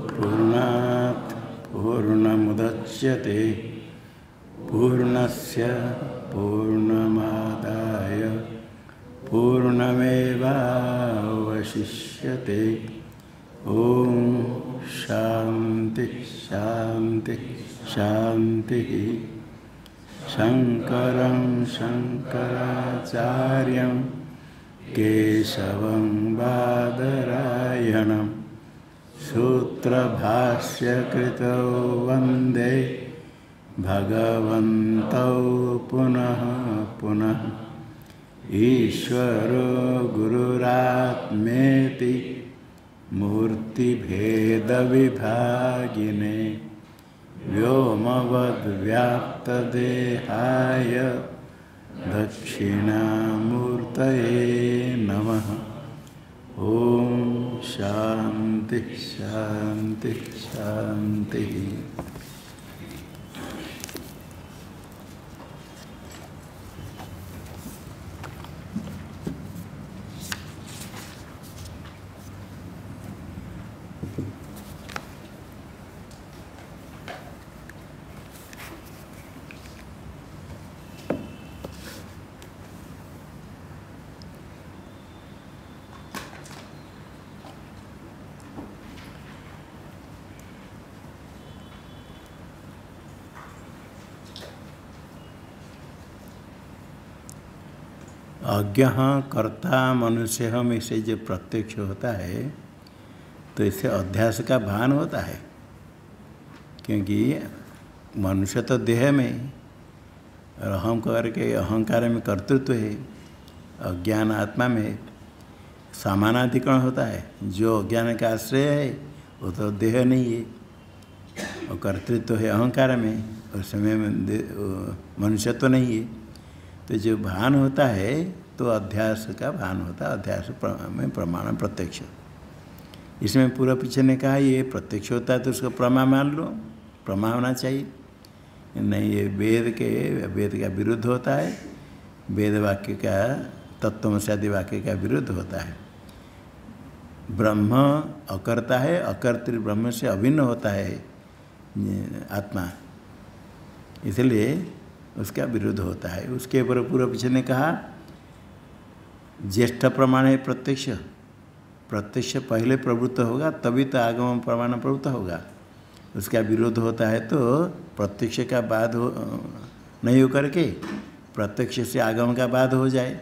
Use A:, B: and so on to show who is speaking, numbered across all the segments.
A: पूर्णात् पूर्णमुदच्यते पूर्णस्य पूर्णमादाय पूर्णमेवावशिष्यते। ओम शांति शांति शांति। शंकरं शंकराचार्यं केशवं बादरायणं सूत्रभाष्यकृतौ वन्दे भगवन्तौ पुनः पुनः। ईश्वरो गुरुरात्मेति मूर्तिभेदविभागिने व्योमवद्व्याप्तदेहाय दक्षिणामूर्तये नमः। ओम शांति शांति शांति। अज्ञ कर्ता मनुष्य हम इसे जो प्रत्यक्ष होता है तो इससे अध्यास का भान होता है, क्योंकि मनुष्य तो देह में और अहम करके अहंकार में कर्तृत्व है, अज्ञान आत्मा में समानाधिकरण होता है। जो अज्ञान का आश्रय है वो तो देह नहीं है और कर्तृत्व है अहंकार में, उस समय मनुष्य तो नहीं है। तो जो भान होता है तो अध्यास का भान होता है, अध्यास में प्रमाण प्रत्यक्ष। इसमें पूरा पीछे ने कहा ये प्रत्यक्ष होता है तो उसको प्रमा मान लो, प्रमा होना चाहिए। नहीं, ये वेद का विरुद्ध होता है, वेद वाक्य का तत्वमसि आदि वाक्य का विरुद्ध होता है। ब्रह्म अकर्ता है, अकर्तृ ब्रह्म से अभिन्न होता है आत्मा, इसलिए उसका विरुद्ध होता है। उसके ऊपर पूर्व पीछे ने कहा ज्येष्ठ प्रमाण है प्रत्यक्ष। प्रत्यक्ष पहले प्रवृत्त होगा तभी तो आगम प्रमाण प्रवृत्त होगा। उसका विरोध होता है तो प्रत्यक्ष का बाद हो नहीं हो करके प्रत्यक्ष से आगम का बाद हो जाए।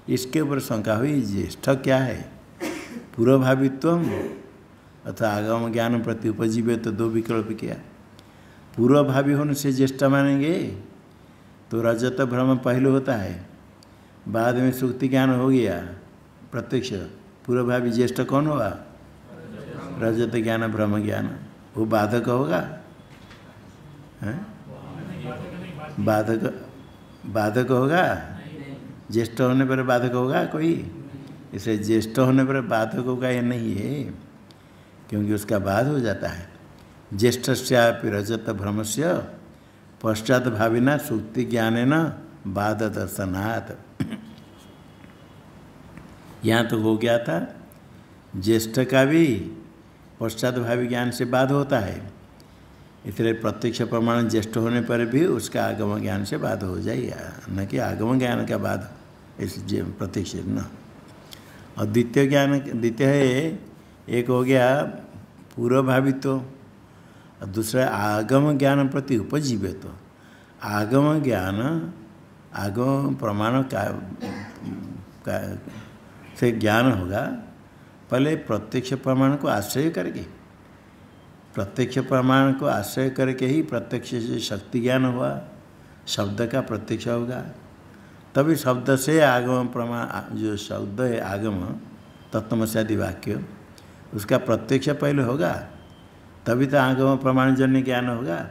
A: इसके ऊपर शंका हुई ज्येष्ठ क्या है, पूर्वभावित्व अथवा आगम ज्ञान प्रति उपजीव्य। तो दो विकल्प किया। पूर्वभावी होने से ज्येष्ठ मानेंगे तो रजत भ्रम पहले होता है, बाद में सुक्ति ज्ञान हो गया प्रत्यक्ष। पूर्वभावी ज्येष्ठ कौन होगा? रजत ज्ञान भ्रम ज्ञान, वो बाधक होगा। बाधक होगा? ज्येष्ठ होने पर बाधक होगा कोई? इसे ज्येष्ठ होने पर बाधक होगा ये नहीं है, क्योंकि उसका बाद हो जाता है। ज्येष्ठस्यापि रजत भ्रमस्य पश्चात भाविना सुक्ति ज्ञानेन बाद दर्शनात्। यहाँ तो हो गया था ज्येष्ठ का भी पश्चात भावी ज्ञान से बाद होता है, इसलिए प्रत्यक्ष प्रमाण ज्येष्ठ होने पर भी उसका आगम ज्ञान से बाद हो जाएगा, न कि आगम ज्ञान का बाद इस प्रत्यक्ष न। और द्वितीय है, एक हो गया पूर्वभावित्व और दूसरा आगम ज्ञान प्रति उपजीव्य। तो आगम ज्ञान आगम प्रमाण का से ज्ञान होगा पहले प्रत्यक्ष प्रमाण को आश्रय करके। प्रत्यक्ष प्रमाण को आश्रय करके ही प्रत्यक्ष से शक्ति ज्ञान हुआ, शब्द का प्रत्यक्ष होगा, तभी शब्द से आगम प्रमाण जो शब्द है आगम तत्वमसि आदि वाक्य उसका प्रत्यक्ष पहले होगा, तभी तो आगम प्रमाण जन्य ज्ञान होगा।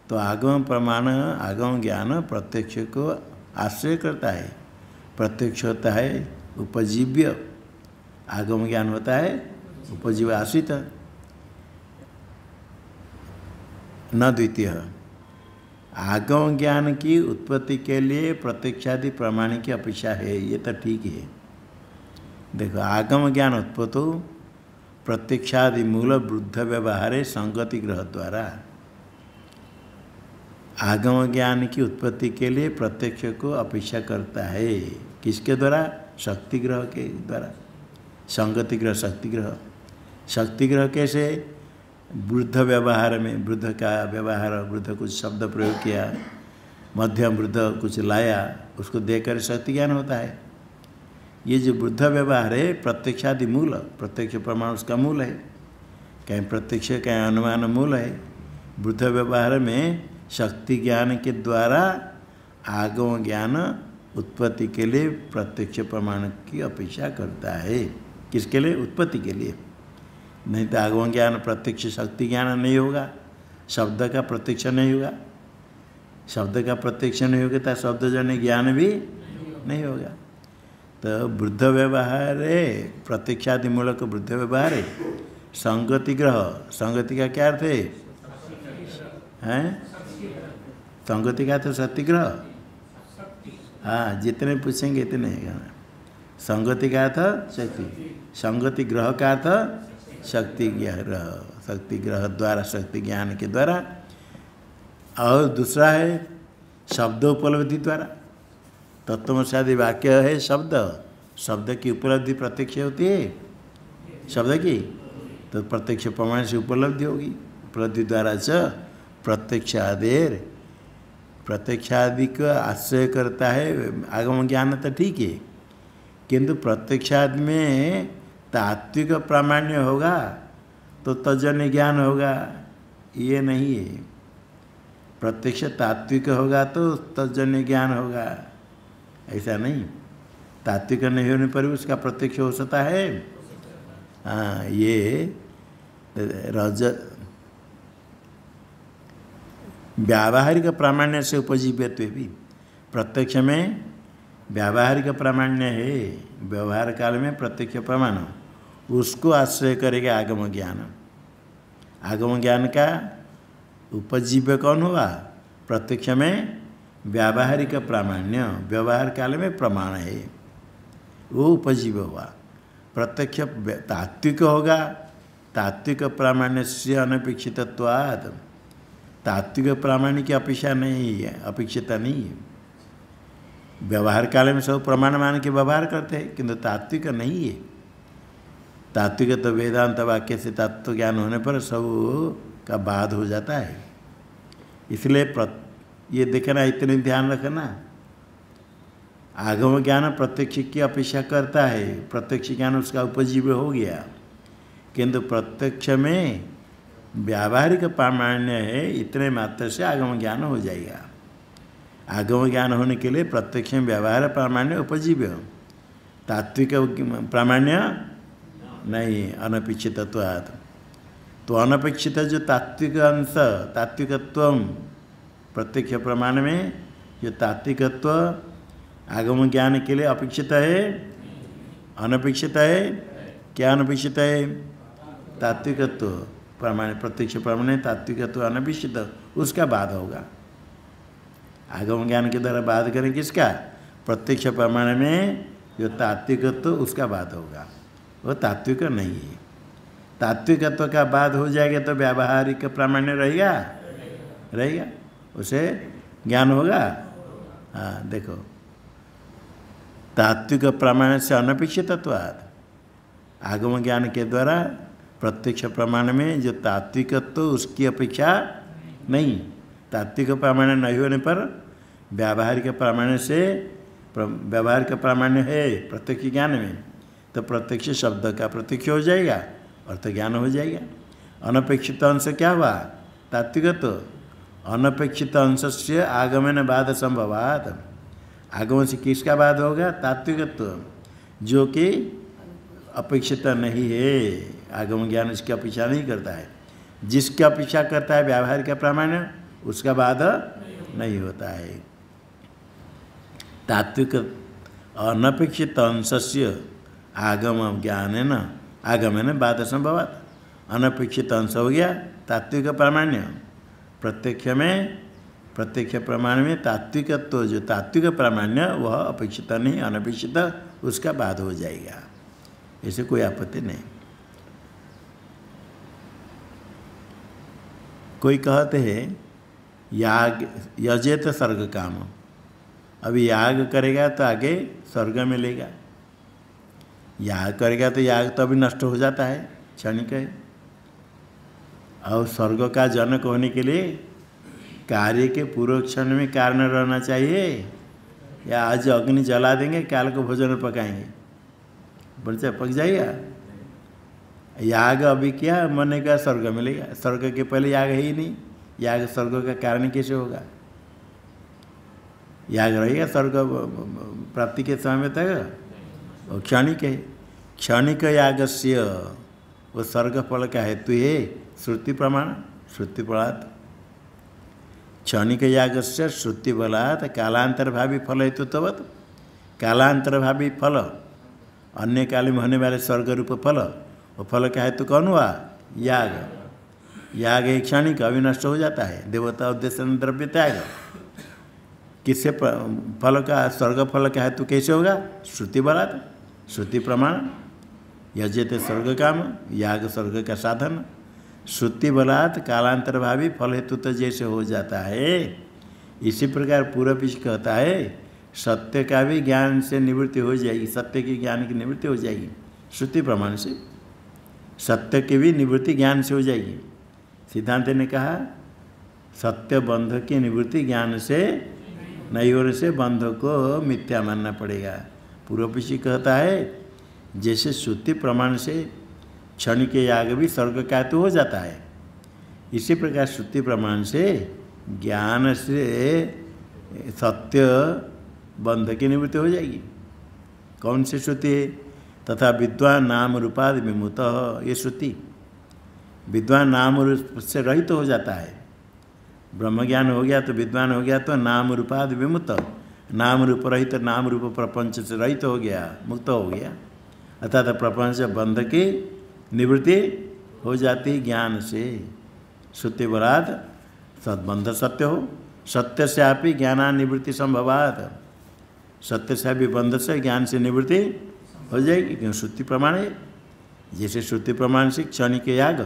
A: तो आगम प्रमाण आगम ज्ञान प्रत्यक्ष को आश्रय करता है। प्रत्यक्ष होता है उपजीव्य, आगम ज्ञान होता है उपजीव्य आश्रित। न द्वितीय आगम ज्ञान की उत्पत्ति के लिए प्रत्यक्षादि प्रमाण की अपेक्षा है, ये तो ठीक है। देखो आगम ज्ञान उत्पत्तो प्रत्यक्षादि मूल वृद्ध व्यवहारे संगति ग्रह द्वारा आगम ज्ञान की उत्पत्ति के लिए प्रत्यक्ष को अपेक्षा करता है। किसके द्वारा? शक्ति ग्रह के द्वारा। संगति ग्रह, शक्ति ग्रह। शक्ति ग्रह कैसे? वृद्ध व्यवहार में, वृद्ध का व्यवहार, वृद्ध कुछ शब्द प्रयोग किया, मध्यम वृद्ध कुछ लाया, उसको देकर शक्ति ज्ञान होता है। ये जो वृद्ध व्यवहार है प्रत्यक्षादि मूल, प्रत्यक्ष प्रमाण उसका मूल है। कहीं प्रत्यक्ष कहीं अनुमान मूल है। वृद्ध व्यवहार में शक्ति ज्ञान के द्वारा आगम ज्ञान उत्पत्ति के लिए प्रत्यक्ष प्रमाण की अपेक्षा करता है। किसके लिए? उत्पत्ति के लिए। नहीं तो आगम ज्ञान प्रत्यक्ष शक्ति ज्ञान नहीं होगा, शब्द का प्रत्यक्ष नहीं होगा। शब्द का प्रत्यक्ष नहीं होगा तो शब्दजन्य ज्ञान भी नहीं होगा। तो वृद्ध व्यवहार है, प्रत्यक्षादि मूलक वृद्ध व्यवहार है। संगति ग्रह, संगति का क्या अर्थ है? हैं? संगति का तो शक्ति ग्रह। हाँ, जितने पूछेंगे इतने है। संगति का अर्थ शक्ति, संगति ग्रह का अर्थ शक्ति ग्रह, शक्ति ग्रह द्वारा, शक्ति ज्ञान के द्वारा। और दूसरा है शब्द उपलब्धि द्वारा। तत्वमस्यादि वाक्य है शब्द, शब्द की उपलब्धि प्रत्यक्ष होती है शब्द की, तो प्रत्यक्ष प्रमाण से उपलब्धि होगी। उपलब्धि द्वारा च प्रत्यक्षादेर, प्रत्यक्षादि का आश्रय करता है आगम ज्ञान, तो ठीक है, किंतु प्रत्यक्षादि में तात्विक प्रामाण्य होगा तो तजन्य ज्ञान होगा, ये नहीं है। प्रत्यक्ष तात्विक होगा तो तजन्य ज्ञान होगा, ऐसा नहीं। तात्विक नहीं होने पर भी उसका प्रत्यक्ष हो सकता है। हाँ, ये व्यावहारिक प्रामाण्य से उपजीव्यत्व भी प्रत्यक्ष में व्यावहारिक प्रामाण्य है। व्यवहार काल में प्रत्यक्ष प्रमाण, उसको आश्रय करेगा आगम ज्ञान। आगम ज्ञान का उपजीव्य कौन हुआ? प्रत्यक्ष में व्यावहारिक प्रामाण्य, व्यवहार काल में प्रमाण है, वो उपजीव्य हुआ। प्रत्यक्ष तात्विक होगा, तात्विक प्रामाण्य से अनपेक्षितत्वात्, तात्विक प्रामाण्य की अपेक्षा नहीं है, अपेक्षिता नहीं है। व्यवहार काल में सब प्रमाण मान के व्यवहार करते हैं, किंतु तात्विक नहीं है। तात्विक तो वेदांत वाक्य से तत्व ज्ञान होने पर सब का बाध हो जाता है। इसलिए ये देखना, इतने ध्यान रखना, आगम ज्ञान प्रत्यक्ष की अपेक्षा करता है, प्रत्यक्ष ज्ञान उसका उपजीव्य हो गया, किंतु प्रत्यक्ष में व्यावहारिक प्रामाण्य है, इतने मात्र से आगम ज्ञान हो जाएगा। आगम ज्ञान होने के लिए प्रत्यक्ष में व्यवहार प्रामाण्य उपजीव्य, तात्विक प्रामाण्य नहीं, अनपेक्षितत्वात्। तो अनपेक्षित जो तात्विक अंश, तात्विकत्व प्रत्यक्ष प्रमाण में जो तात्विकत्व आगम ज्ञान के लिए अपेक्षित है, अनपेक्षित है। क्या अनपेक्षित है? तात्विकत्व प्रमाण, प्रत्यक्ष प्रमाण तात्विकत्व अनपेक्षित, उसका बाध होगा। आगम ज्ञान के द्वारा बाध करें किसका? प्रत्यक्ष प्रमाण में जो तात्विकत्व उसका बाध होगा, वो तात्विक नहीं है। तात्विकत्व का बाध हो जाएगा तो व्यावहारिक प्रामाण्य रहेगा, रहेगा, उसे ज्ञान होगा। हाँ देखो, तात्विक प्रामाण्य से अनपेक्षितत्वात्, आगम ज्ञान के द्वारा प्रत्यक्ष प्रमाण में जो तात्विकत्व उसकी अपेक्षा नहीं। तात्विक प्रामाण्य नहीं होने पर व्यावहारिक प्रामाण्य से, व्यावहारिक प्रामाण्य है प्रत्यक्ष ज्ञान में, तो प्रत्यक्ष शब्द का प्रत्यक्ष हो जाएगा, अर्थ ज्ञान हो जाएगा। अनपेक्षित अंश क्या हुआ? तात्विकत्व। अनपेक्षित अंश से आगमन बाध संभवात, आगमन से किसका बाध होगा? तात्विकत्व, जो कि अपेक्षित नहीं है। आगम ज्ञान इसकी अपेक्षा नहीं करता है। जिसकी अपेक्षा करता है व्यावहारिक प्रामाण्य, उसका बाध नहीं होता है। तात्विक अनपेक्षित अंश से आगम ज्ञान न आगमन बाध संभवात, अनपेक्षित अंश हो गया तात्विक प्रामाण्य। प्रत्यक्ष में, प्रत्यक्ष प्रमाण में तात्विकत्व जो तात्विक प्रामाण्य वह अपेक्षित नहीं, अनपेक्षित, उसका बाध हो जाएगा, ऐसे कोई आपत्ति नहीं। कोई कहते हैं याग यजेत स्वर्ग काम, अभी याग करेगा तो आगे स्वर्ग मिलेगा, याग करेगा तो याग तो अभी नष्ट हो जाता है, क्षणिक है। और स्वर्ग का जनक होने के लिए कार्य के पूर्व क्षण में कारण रहना चाहिए, या आज अग्नि जला देंगे काल को भोजन पकाएंगे, बच्चा पक जाएगा। याग अभी क्या मरने का स्वर्ग मिलेगा, स्वर्ग के पहले याग है ही नहीं, याग स्वर्ग का कारण कैसे होगा। याग रहेगा स्वर्ग प्राप्ति के समय तक, और क्षणिक है। क्षणिक यागस्य वो स्वर्ग फल का हेतु है श्रुति प्रमाण, श्रुति बलात्। क्षणिक यागस्य श्रुति बलात् कालांतर भावी फल हेतुत्ववत्, कालांतर भावी फल अन्य काल में होने वाले स्वर्ग रूप फल, वो फल का हेतु कौन हुआ, याग। याग एक क्षणिक अभी नष्ट हो जाता है, देवता उद्देश्य द्रव्य त्याग। किससे फल का, स्वर्ग फल का हेतु कैसे होगा, श्रुति बलात्, श्रुति प्रमाण। यजेते स्वर्ग काम, याग स्वर्ग का साधन। श्रुति बलात् कालांतर भावी फल हेतु तो जैसे हो जाता है, इसी प्रकार पूर्व पीछ कहता है सत्य का भी ज्ञान से निवृत्ति हो जाएगी, सत्य के ज्ञान की निवृत्ति हो जाएगी श्रुति प्रमाण से, सत्य की भी निवृत्ति ज्ञान से हो जाएगी। सिद्धांत ने कहा सत्य बंध की निवृत्ति ज्ञान से नहीं होने से बंध को मिथ्या मानना पड़ेगा। पूर्व पीछी कहता है जैसे श्रुति प्रमाण से क्षण के याग भी स्वर्ग का हेतु हो जाता है, इसी प्रकार श्रुति प्रमाण से ज्ञान से सत्य बंध की निवृत्ति हो जाएगी। कौन सी श्रुति है, तथा विद्वान नाम रूपादि विमुक्त, ये श्रुति विद्वान नाम रूप से रहित हो जाता है। ब्रह्म ज्ञान हो गया तो विद्वान हो गया तो नाम रूपादि विमुक्त, नाम रूप रहित, नाम रूप प्रपंच से रहित हो गया, मुक्त हो गया, अर्थात प्रपंच बंध की निवृत्ति हो जाती ज्ञान से। श्रुति बलात् सद्बंध सत्य हो, सत्य से आप ही ज्ञानानिवृत्ति संभवात्, सत्य से भी बंध से ज्ञान से निवृत्ति हो जाएगी, क्यों श्रुति प्रमाण है। जैसे श्रुति प्रमाण से क्षणिक याग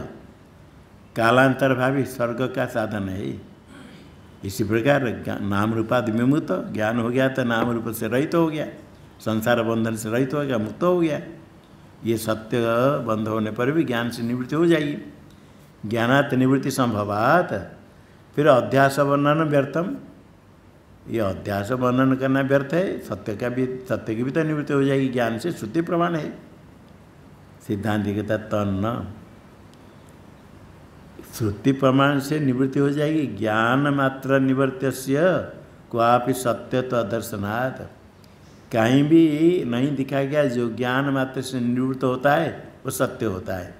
A: कालांतर भावी स्वर्ग का साधन है, इसी प्रकार नाम रूपादि विमुक्त, ज्ञान हो गया तो नाम रूप से रहित हो गया, संसार बंधन से रहित हो गया, मुक्त हो गया। ये सत्य बंध होने पर भी ज्ञान से निवृत्ति हो जाएगी। ज्ञानात् निवृत्ति संभवात्, फिर अध्यास वर्णन व्यर्थम, ये अध्यास वर्णन करना व्यर्थ है, सत्य का भी, सत्य की भी तो निवृत्ति हो जाएगी ज्ञान से, श्रुति प्रमाण है। सिद्धांत कहता तन्न, श्रुति प्रमाण से निवृत्ति हो जाएगी, ज्ञान मात्र निवर्त्यस्य क्वापि सत्य तो अदर्शनात्, कहीं भी नहीं दिखा गया जो ज्ञान मात्र से निवृत्त होता है वो सत्य होता है।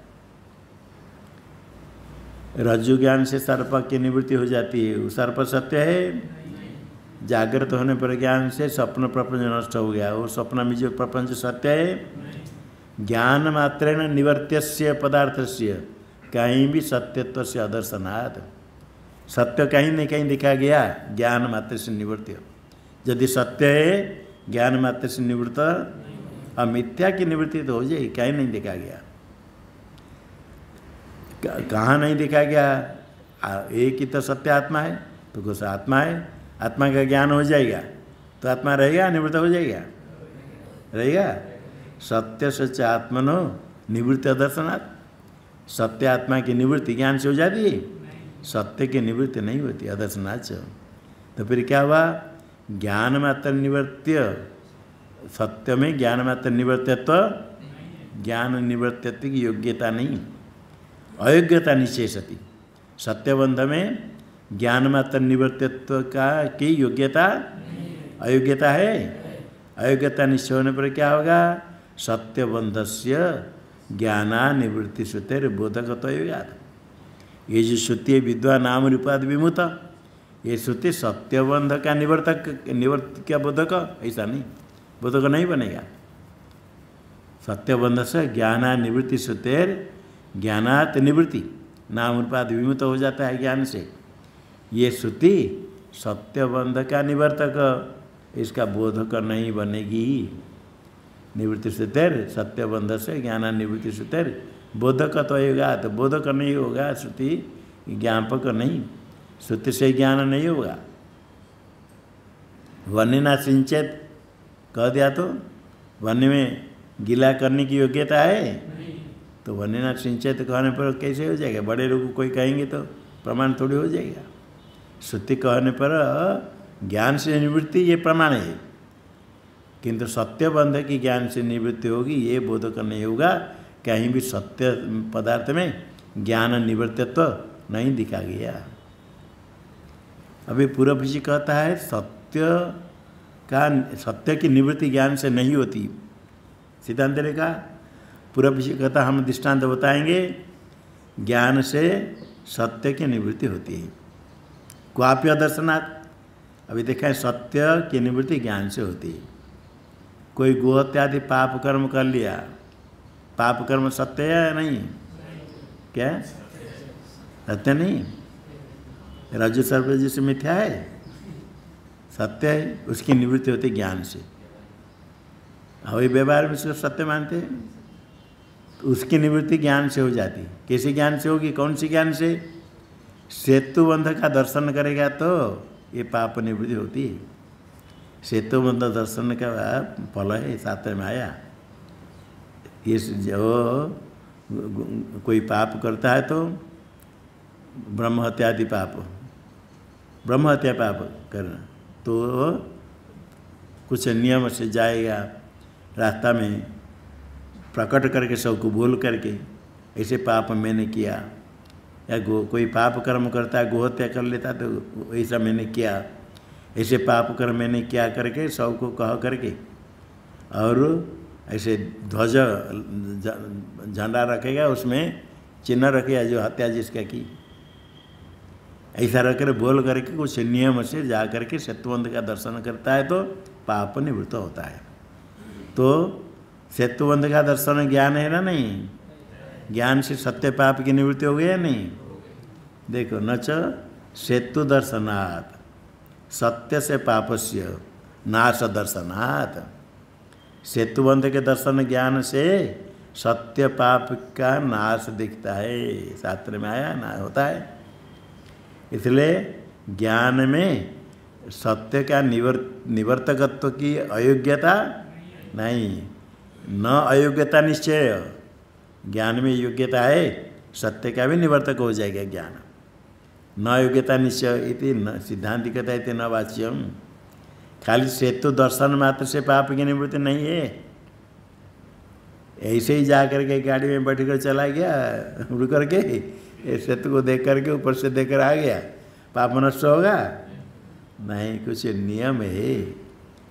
A: रज्जु ज्ञान से सर्प की निवृत्ति हो जाती है, वो सर्प सत्य है। जागृत होने पर ज्ञान से स्वप्न प्रपंच नष्ट हो गया, वो स्वप्न में जो प्रपंच सत्य है। ज्ञान मात्रेण निवर्त्यस्य पदार्थस्य कहीं भी सत्यत्व से अदर्शनात्, सत्य कहीं नहीं कहीं दिखा गया ज्ञान मात्र से निवृत्ति। यदि सत्य है ज्ञान मात्र से निवृत्त, और मिथ्या की निवृत्ति तो हो जाएगी, कहीं नहीं देखा गया। कहाँ नहीं देखा गया, एक ही तो सत्य आत्मा है, तो कुछ आत्मा है, आत्मा का ज्ञान हो जाएगा तो आत्मा रहेगा, निवृत्त हो जाएगा, रहेगा। सत्य सच आत्मनो निवृत्ति अदर्शनात्, सत्य आत्मा की निवृत्ति ज्ञान से हो जाती है, सत्य की निवृत्ति नहीं होती अदर्शनात्। तो फिर क्या हुआ, ज्ञान मात्र निवर्त्य, सत्य में ज्ञान मात्र निवर्त्यत्व, ज्ञान निवर्त्यत्व की योग्यता नहीं, अयोग्यता निश्चेषति। सत्यबंध में ज्ञान मात्र निवर्त्यत्व का की योग्यता, अयोग्यता है। अयोग्यता निश्चय होने पर क्या होगा, सत्यबंधस्य ज्ञानानिवृत्ति श्रुतेर बोधकत्व योगात्। ये जो श्रुति विद्वान नाम रूपादि विमुक्त, ये श्रुति सत्यबंध का निवर्तक क्या बोधक, ऐसा नहीं, बोधक नहीं बनेगा। सत्यबंध से ज्ञानानिवृत्ति श्रुतेर, ज्ञानात् निवृत्ति, नाम रूपादि विमुक्त हो जाता है ज्ञान से। ये श्रुति सत्यबंध का निवर्तक, इसका बोधक नहीं बनेगी। निवृत्ति श्रुतेर सत्यबंध से ज्ञानानिवृत्ति श्रुतेर बोधक तो होगा, तो बोधक नहीं होगा श्रुति ज्ञापक नहीं, श्रुति से ज्ञान नहीं होगा। वन्य ना सिंचित कह दिया तो वन्य में गीला करने की योग्यता है, तो वन्य ना सिंचित कहने पर कैसे हो जाएगा? बड़े लोग कोई कहेंगे तो प्रमाण थोड़ी हो जाएगा। श्रुति कहने पर ज्ञान से निवृत्ति ये प्रमाण है, किंतु सत्य बंध की ज्ञान से निवृत्ति होगी ये बोधक नहीं होगा। कहीं भी सत्य पदार्थ में ज्ञान निवृत्तित्व तो नहीं दिखा गया। अभी पूर्व पक्षी कहता है सत्य की निवृत्ति ज्ञान से नहीं होती। सिद्धांत ने कहा, पूर्व पक्षी कहता हम दृष्टांत बताएंगे, ज्ञान से सत्य की निवृत्ति होती है। क्वाप्य दर्शनात्, अभी देखा है सत्य की निवृत्ति ज्ञान से होती है। कोई गोहत्यादि पाप कर्म कर लिया, पाप कर्म सत्य है या नहीं? क्या सत्य नहीं? रज्जु सर्प जैसे मिथ्या है, सत्य है, उसकी निवृत्ति होती ज्ञान से। वही व्यवहार में उसको सत्य मानते हैं, तो उसकी निवृत्ति ज्ञान से हो जाती। किसी ज्ञान से होगी? कौन सी ज्ञान से? सेतु बंध का दर्शन करेगा तो ये पाप निवृत्ति होती है। सेतु बंध दर्शन का फल है, शास्त्र में आया। ये जो कोई पाप करता है तो ब्रह्म हत्यादि पाप, ब्रह्म हत्या पाप करना, तो कुछ नियम से जाएगा, रास्ता में प्रकट करके सबको बोल करके ऐसे पाप मैंने किया, या कोई पाप कर्म करता है, गोहत्या कर लेता तो ऐसा मैंने किया, ऐसे पाप कर्म मैंने किया करके सबको कह करके, और ऐसे ध्वज झंडा रखेगा, उसमें चिन्ह रखेगा जो हत्या जिसका की, ऐसा रखकर बोल करके कुछ नियम से जा करके सेतुबंध का दर्शन करता है तो पाप निवृत्त होता है। तो सेतुबंध का दर्शन ज्ञान है ना? नहीं, ज्ञान से सत्य पाप की निवृत्ति हो गई या नहीं? देखो, न च सेतु दर्शनात् सत्य से पापस्य नाश दर्शनात्। सेतुबंध के दर्शन ज्ञान से सत्य पाप का नाश दिखता है, शास्त्र में आया ना होता है। इसलिए ज्ञान में सत्य का निवर्तकत्व की अयोग्यता नहीं, न अयोग्यता निश्चय। ज्ञान में योग्यता है, सत्य का भी निवर्तक हो जाएगा ज्ञान। न योग्यता निश्चय इति न सिद्धांत कहता है न वाच्यम। खाली सेतु दर्शन मात्र से पाप की निवृत्ति नहीं है। ऐसे ही जा करके गाड़ी में बैठ कर चला गया, उड़ करके सेतु को देख करके ऊपर से देख कर आ गया, पाप नष्ट होगा? नहीं, कुछ नियम है,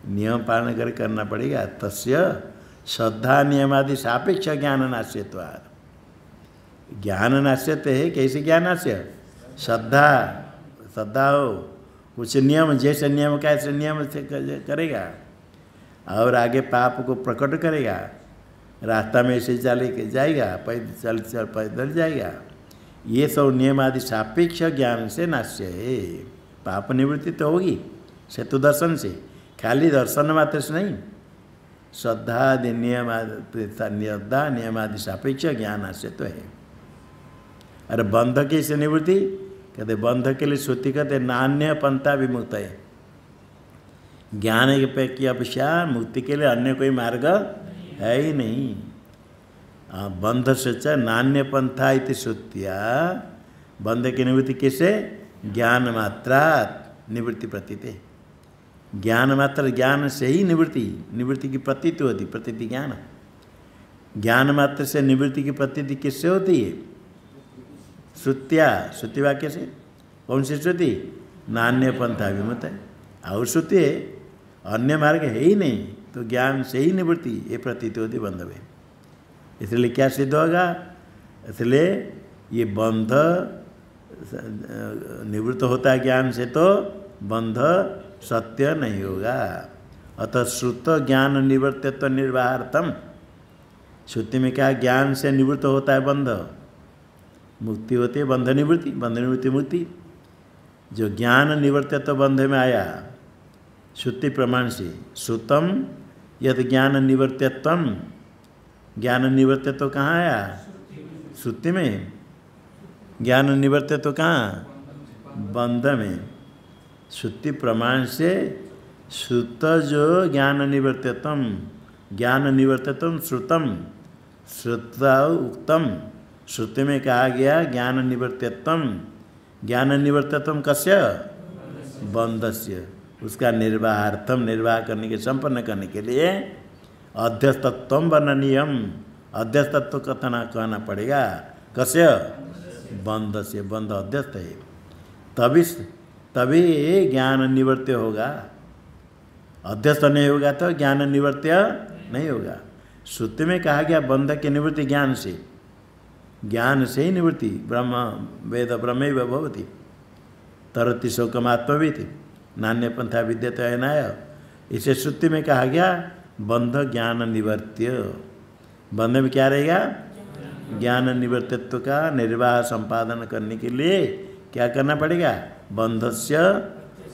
A: नियम पालन कर करना पड़ेगा। तस्य श्रद्धा नियमादि सापेक्ष ज्ञान नाश्यत्वात्। ज्ञान नाश्यत्व है, कैसे ज्ञान नाश्य? श्रद्धा हो, कुछ नियम, जैसे नियम का ऐसे नियम से करेगा, और आगे पाप को प्रकट करेगा, रास्ता में ऐसे चले के जाएगा, पैदल जाएगा, ये सब नियम आदि सापेक्ष ज्ञान से नाश्य है। पाप निवृत्ति तो होगी सेतु दर्शन से, खाली दर्शन मात्र से नहीं। श्रद्धा नियमादि सापेक्ष ज्ञान नाश्य तो है। अरे बंध की से निवृत्ति कहते, बंध के लिए श्रुति कहते नान्य पंथा विमुक्त है। ज्ञान की अपेक्षा मुक्ति के लिए अन्य कोई मार्ग है ही नहीं। बंध से च नान्य पंथा इति श्रुत्या, बंध की निवृत्ति किसे? ज्ञान मात्रा निवृत्ति प्रतीत है। ज्ञान मात्र, ज्ञान से ही निवृत्ति की प्रतीति होती, प्रतीति ज्ञान। ज्ञान मात्र से निवृत्ति की प्रतीति किससे होती है? श्रुत्या, श्रुति वाक्य से। कौन सी श्रुति? नान्य पंथा विमुक्त है। और श्रुति है, अन्य मार्ग है ही नहीं, तो ज्ञान से ही निवृत्ति ये प्रतीत होती बंध में। इसलिए क्या सिद्ध होगा? इसलिए ये बंध निवृत्त होता है ज्ञान से, तो बंध सत्य नहीं होगा। अतः श्रुत ज्ञान निवृत्तित्व निर्वाहार्थम, श्रुति में क्या? ज्ञान से निवृत्त होता है बंध, मुक्ति होती है बंध निवृत्ति, बंध निवृत्ति मुक्ति। जो ज्ञान निवृत्तित्व बंध में आया श्रुति प्रमाण से, श्रुतम यद ज्ञान निवर्त्यत्वम, ज्ञान निवर्त्यत्व कहाँ आया? श्रुति में। ज्ञान निवर्त्य तो कहाँ? बंध में। श्रुति प्रमाण से श्रुत जो ज्ञान निवर्त्यतम, ज्ञान निवर्त्यतम श्रुतम, श्रुता उक्तम, श्रुति में कहा गया ज्ञान निवर्त्यतम। ज्ञान निवर्त्यतम कस्य? बंधस्य। उसका निर्वाहार्थम, निर्वाह करने के संपन्न करने के लिए अध्यस्तत्व वर्णनीयम, अध्यस्तत्व कथना कहना पड़ेगा। कस्य? बंध से। बंध अध्यस्त है, तभी ज्ञान निवर्त्य होगा। अध्यस्त नहीं होगा तो ज्ञान निवर्त्य नहीं होगा। श्रुति में कहा गया बंध की निवृत्ति ज्ञान से, ज्ञान से ही निवृत्ति। ब्रह्म वेद ब्रह्मैव भवति तरति शोकमात्मविति नान्य पंथा विद्यते अनाय। इसे श्रुति में कहा गया बंध ज्ञान निवर्त्य। बंध में क्या रहेगा? ज्ञान निवर्तित्व का निर्वाह संपादन करने के लिए क्या करना पड़ेगा? बंधस्य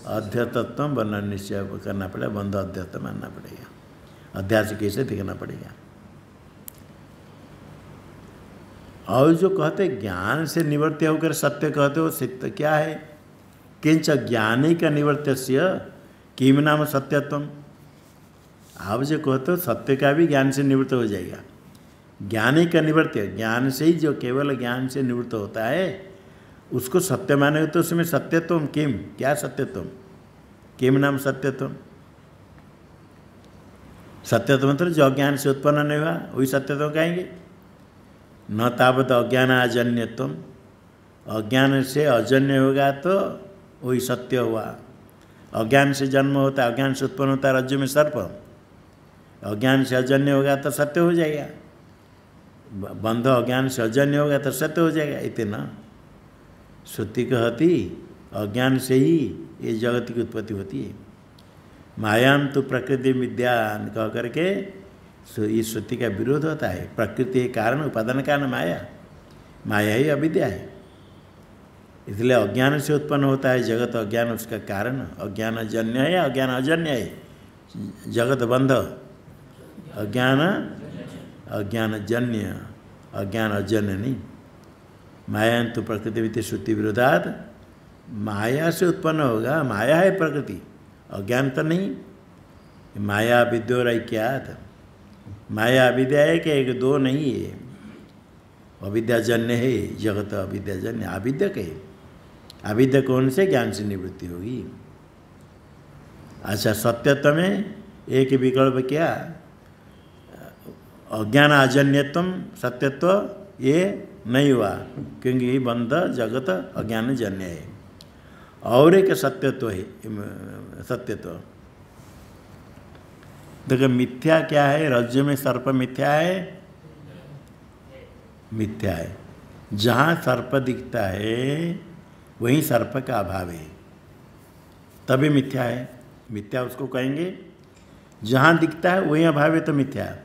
A: अध्यस्तत्व वर्णन करना पड़ेगा। बंध अध्यस्त मानना पड़ेगा। अध्यास कैसे दिखना पड़ेगा। और जो कहते ज्ञान से निवर्त्य होकर सत्य कहते हो, सत्य क्या है? किंच ज्ञानी का निवर्त्य किम नाम सत्यत्व। आप जो कहते हो सत्य का भी ज्ञान से निवृत्त हो जाएगा। ज्ञानी का निवर्त्य, ज्ञान से ही जो केवल ज्ञान से निवृत्त होता है उसको सत्य माने तो उसमें सत्यत्व किम, क्या सत्यत्व? किम नाम सत्यत्व। सत्यत्व मतलब जो अज्ञान से उत्पन्न नहीं हुआ वही सत्यत्व कहेंगे। न तावत अज्ञान अजन्यत्व, अज्ञान से अजन्य होगा तो वही सत्य हुआ। अज्ञान से जन्म होता है, अज्ञान से उत्पन्न होता है रज्जु में सर्प, अज्ञान से अजन्य होगा तो सत्य हो जाएगा। बंध अज्ञान से अजन्य होगा तो सत्य हो जाएगा। इतना श्रुति कहती अज्ञान से ही ये जगत की उत्पत्ति होती है। मायाम तो प्रकृति विद्यान कह करके इस श्रुति का विरोध होता है। प्रकृति के कारण, उपादान कारण माया, माया ही अविद्या है। इसलिए अज्ञान से उत्पन्न होता है जगत, अज्ञान उसका कारण। अज्ञान जन्य है, अज्ञान अजन्य है। जगत बंध अज्ञान, अज्ञान जन्य, अज्ञान अजन्य नहीं। माया तो प्रकृति वित्त श्रुति विरोधात, माया से उत्पन्न होगा। माया है प्रकृति, अज्ञान तो नहीं। माया विद्योर ऐक्यात, माया अविद्या है कि एक दो नहीं है। अविद्याजन्य है जगत, अविद्याजन्य अविद्या के। अविद्या कौन से? ज्ञान से निवृत्ति होगी। अच्छा, सत्यत्व में एक विकल्प क्या? अज्ञान अजन्यत्व सत्यत्व ये नहीं हुआ क्योंकि बंध जगत अज्ञान जन्य है। और एक सत्यत्व है, सत्यत्व देखो मिथ्या क्या है? रज्जु में सर्प मिथ्या है, मिथ्या है। जहाँ सर्प दिखता है वहीं सर्प का अभाव है, तभी मिथ्या है। मिथ्या उसको कहेंगे जहाँ दिखता है वहीं अभाव है तो मिथ्या।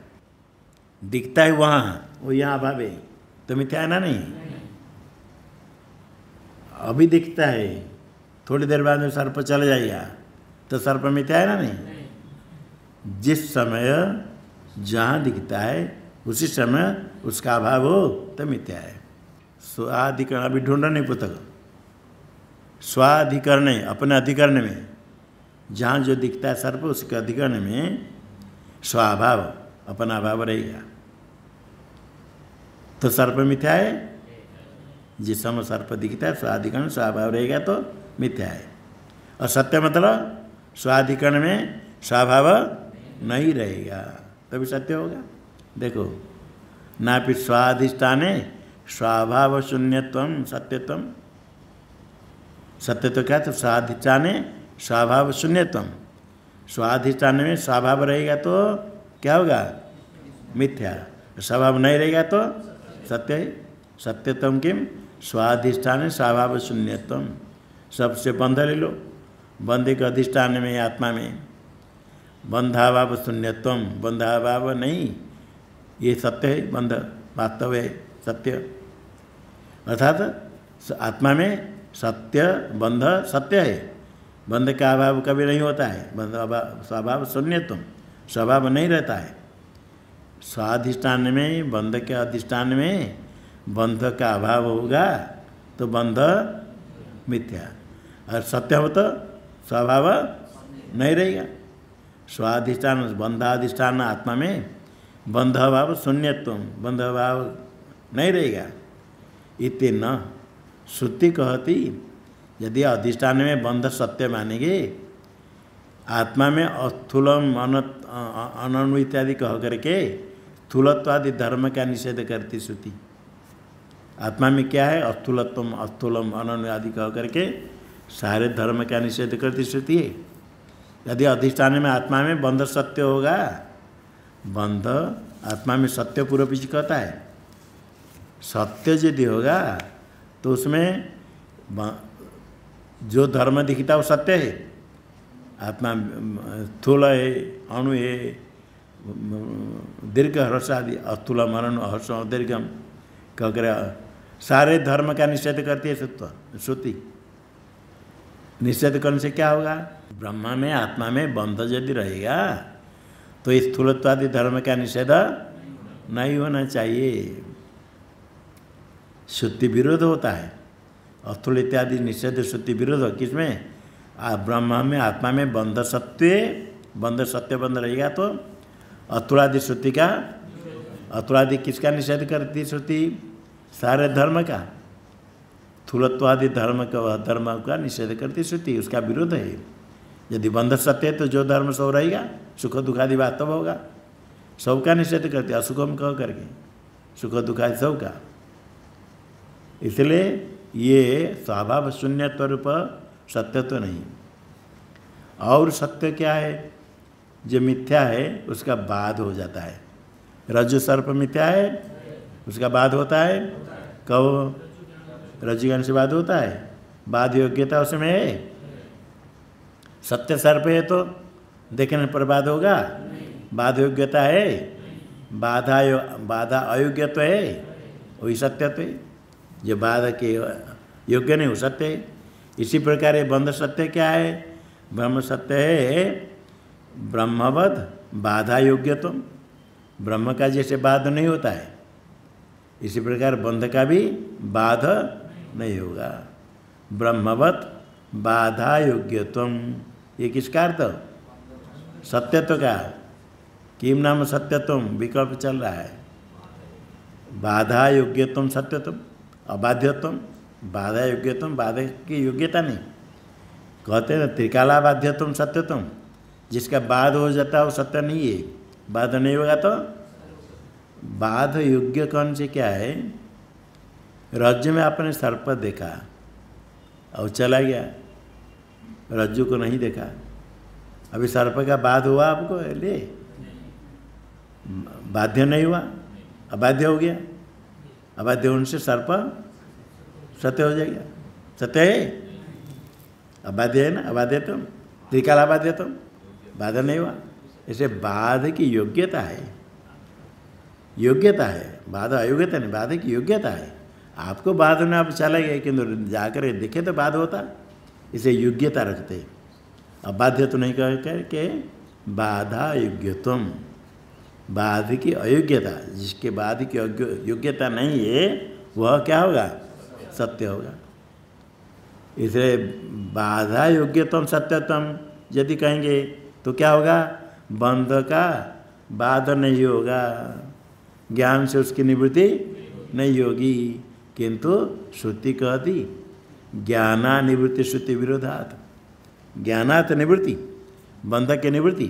A: दिखता है वहाँ, वो यहाँ अभाव है तो मिथ्या है ना? नहीं। अभी दिखता है, थोड़ी देर बाद में सर्प चल जाएगा तो सर्प मिथ्या है ना? नहीं। जिस समय जहाँ दिखता है उसी समय उसका अभाव हो तो मिथ्या है। स्वाधिकरण अभी ढूंढ नहीं पुस्तक। स्वाधिकरण अपने अधिकरण में जहाँ जो दिखता है सर्प उसके अधिकरण में स्वाभाव अपना अभाव रहेगा तो सर्प मिथ्या है। जिस समय सर्प दिखता है स्वाधिकरण स्वाभाव रहेगा तो मिथ्या है। और सत्य मतलब स्वाधिकरण में स्वभाव नहीं रहेगा तभी सत्य होगा। देखो ना फिर स्वाधिष्ठाने स्वभाव शून्यत्वम सत्यत्वम। सत्यत्व क्या? तो स्वाधिष्ठाने स्वभाव शून्यत्वम। स्वाधिष्ठान में स्वभाव रहेगा तो क्या होगा? मिथ्या। स्वभाव नहीं रहेगा तो सत्य है। सत्यत्वम किम? स्वाधिष्ठान स्वभाव शून्यत्वम। सबसे बंध ले लो, बंध के अधिष्ठान में आत्मा में बंधाभाव शून्यत्वम। बंधाभाव नहीं, ये सत्य है, बंध वास्तव है सत्य। अर्थात आत्मा में सत्य बंध सत्य है, बंध का अभाव कभी नहीं होता है। बंध स्वभाव शून्यत्वम, स्वभाव नहीं रहता है। स्वाधिष्ठान में बंध के अधिष्ठान में बंध का अभाव होगा तो बंध मिथ्या, और सत्य हो तो स्वभाव नहीं रहेगा। स्वाधिष्ठान बंधाधिष्ठान आत्मा में बंध भाव शून्यत्व, बंध भाव नहीं रहेगा। इति न श्रुति कहती, यदि अधिष्ठान में बंध सत्य मानेंगे, आत्मा में अस्थूलम अननु इत्यादि कह करके स्थूलत्वादि धर्म का निषेध करती श्रुति। आत्मा में क्या है? अस्थूलत्वम अस्थूलम अननु आदि कह करके सारे धर्म का निषेध करती श्रुति है। यदि अधिष्ठान में आत्मा में बंध सत्य होगा, बंध आत्मा में सत्य पूर्व पीछे कहता है, सत्य यदि होगा तो उसमें जो धर्म दिखता है वो सत्य है। आत्मा स्थूल है, अणु है, दीर्घ हर्ष आदि, अस्थूल मरण हर्ष दीर्घम कहकर सारे धर्म का निषेध करती है श्रुति। निषेध करने से क्या होगा? ब्रह्मा में आत्मा में बंध यदि रहेगा तो इस स्थूलत्वादि धर्म का निषेध नहीं होना चाहिए। श्रुति विरोध होता है, अस्थूल इत्यादि निषेध श्रुति विरोध किसमें? ब्रह्मा में आत्मा में बंध सत्य बंध रहेगा तो अस्थूलादि श्रुति का, अस्थूलादि किसका निषेध करती श्रुति? सारे धर्म का, स्थूलत्वादि धर्म का निषेध करती श्रुति, उसका विरोध है। यदि बंध सत्य है तो जो धर्म सब रहेगा, सुख दुखादि वास्तव होगा, सबका निषेध करते, असुखम कह करके सुख दुखादि सबका। इसलिए ये स्वभाव शून्यत्व रूप सत्य तो नहीं। और सत्य क्या है? जो मिथ्या है उसका बाद हो जाता है। रज्जु सर्प मिथ्या है, उसका बाद होता है। कब? रज्जुज्ञान से बाद होता है। बाद योग्यता उसमें है। सत्य सर्प है तो देखने पर बाद होगा? बाद योग्यता है। बाधा अयोग्य तो है, वही सत्य तो है। जो बाधा के योग्य नहीं हो सत्य है। इसी प्रकार ये बंध सत्य क्या है? ब्रह्म सत्य है ब्रह्मवद बाधा योग्यत्व, ब्रह्म का जैसे बाध नहीं होता है इसी प्रकार बंध का भी बाध नहीं होगा। ब्रह्मवत बाधा योग्यत्वम, ये किसका अर्थ? सत्यत्व का। किम नाम सत्यत्वम विकल्प चल रहा है। बाधा योग्यत्वम सत्यत्वम, अबाध्यत्वम बाधा योग्यत्वम, बाधा की योग्यता नहीं। कहते हैं त्रिकाला बाध्यत्वम सत्यत्वम, जिसका बाध हो जाता है वो सत्य नहीं है। बाध नहीं होगा तो बाध योग्य कौन से क्या है? रज्जु में आपने सर्प देखा और चला गया, रज्जु को नहीं देखा। अभी सर्प का बाध हुआ आपको? ले बाध्य नहीं हुआ, अबाध्य हो गया। अबाध्य होने से सर्प सत्य हो जाएगा। सत्य है, अबाध्य है ना। अबाध्य तुम त्रिकाल अबाध्य तुम बाधा नहीं हुआ। ऐसे बाध की योग्यता है, योग्यता है। बाधा अयोग्यता नहीं, बाधा की योग्यता है। आपको बाध होने आप चला गया, किंतु जाकर देखे तो बाध होता। इसे योग्यता रखते, अबाध्य तो नहीं कह करके बाधा योग्यत्वम, बाध की अयोग्यता। जिसके बाध की योग्यता नहीं है वह क्या होगा? सत्य होगा। इसलिए बाधा योग्यत्वम सत्यत्वम यदि कहेंगे तो क्या होगा? बंध का बाध नहीं होगा, ज्ञान से उसकी निवृत्ति नहीं होगी। किंतु श्रुति कहती ज्ञाना निवृत्ति श्रुति विरोधात, ज्ञानात निवृत्ति, बंध के निवृत्ति।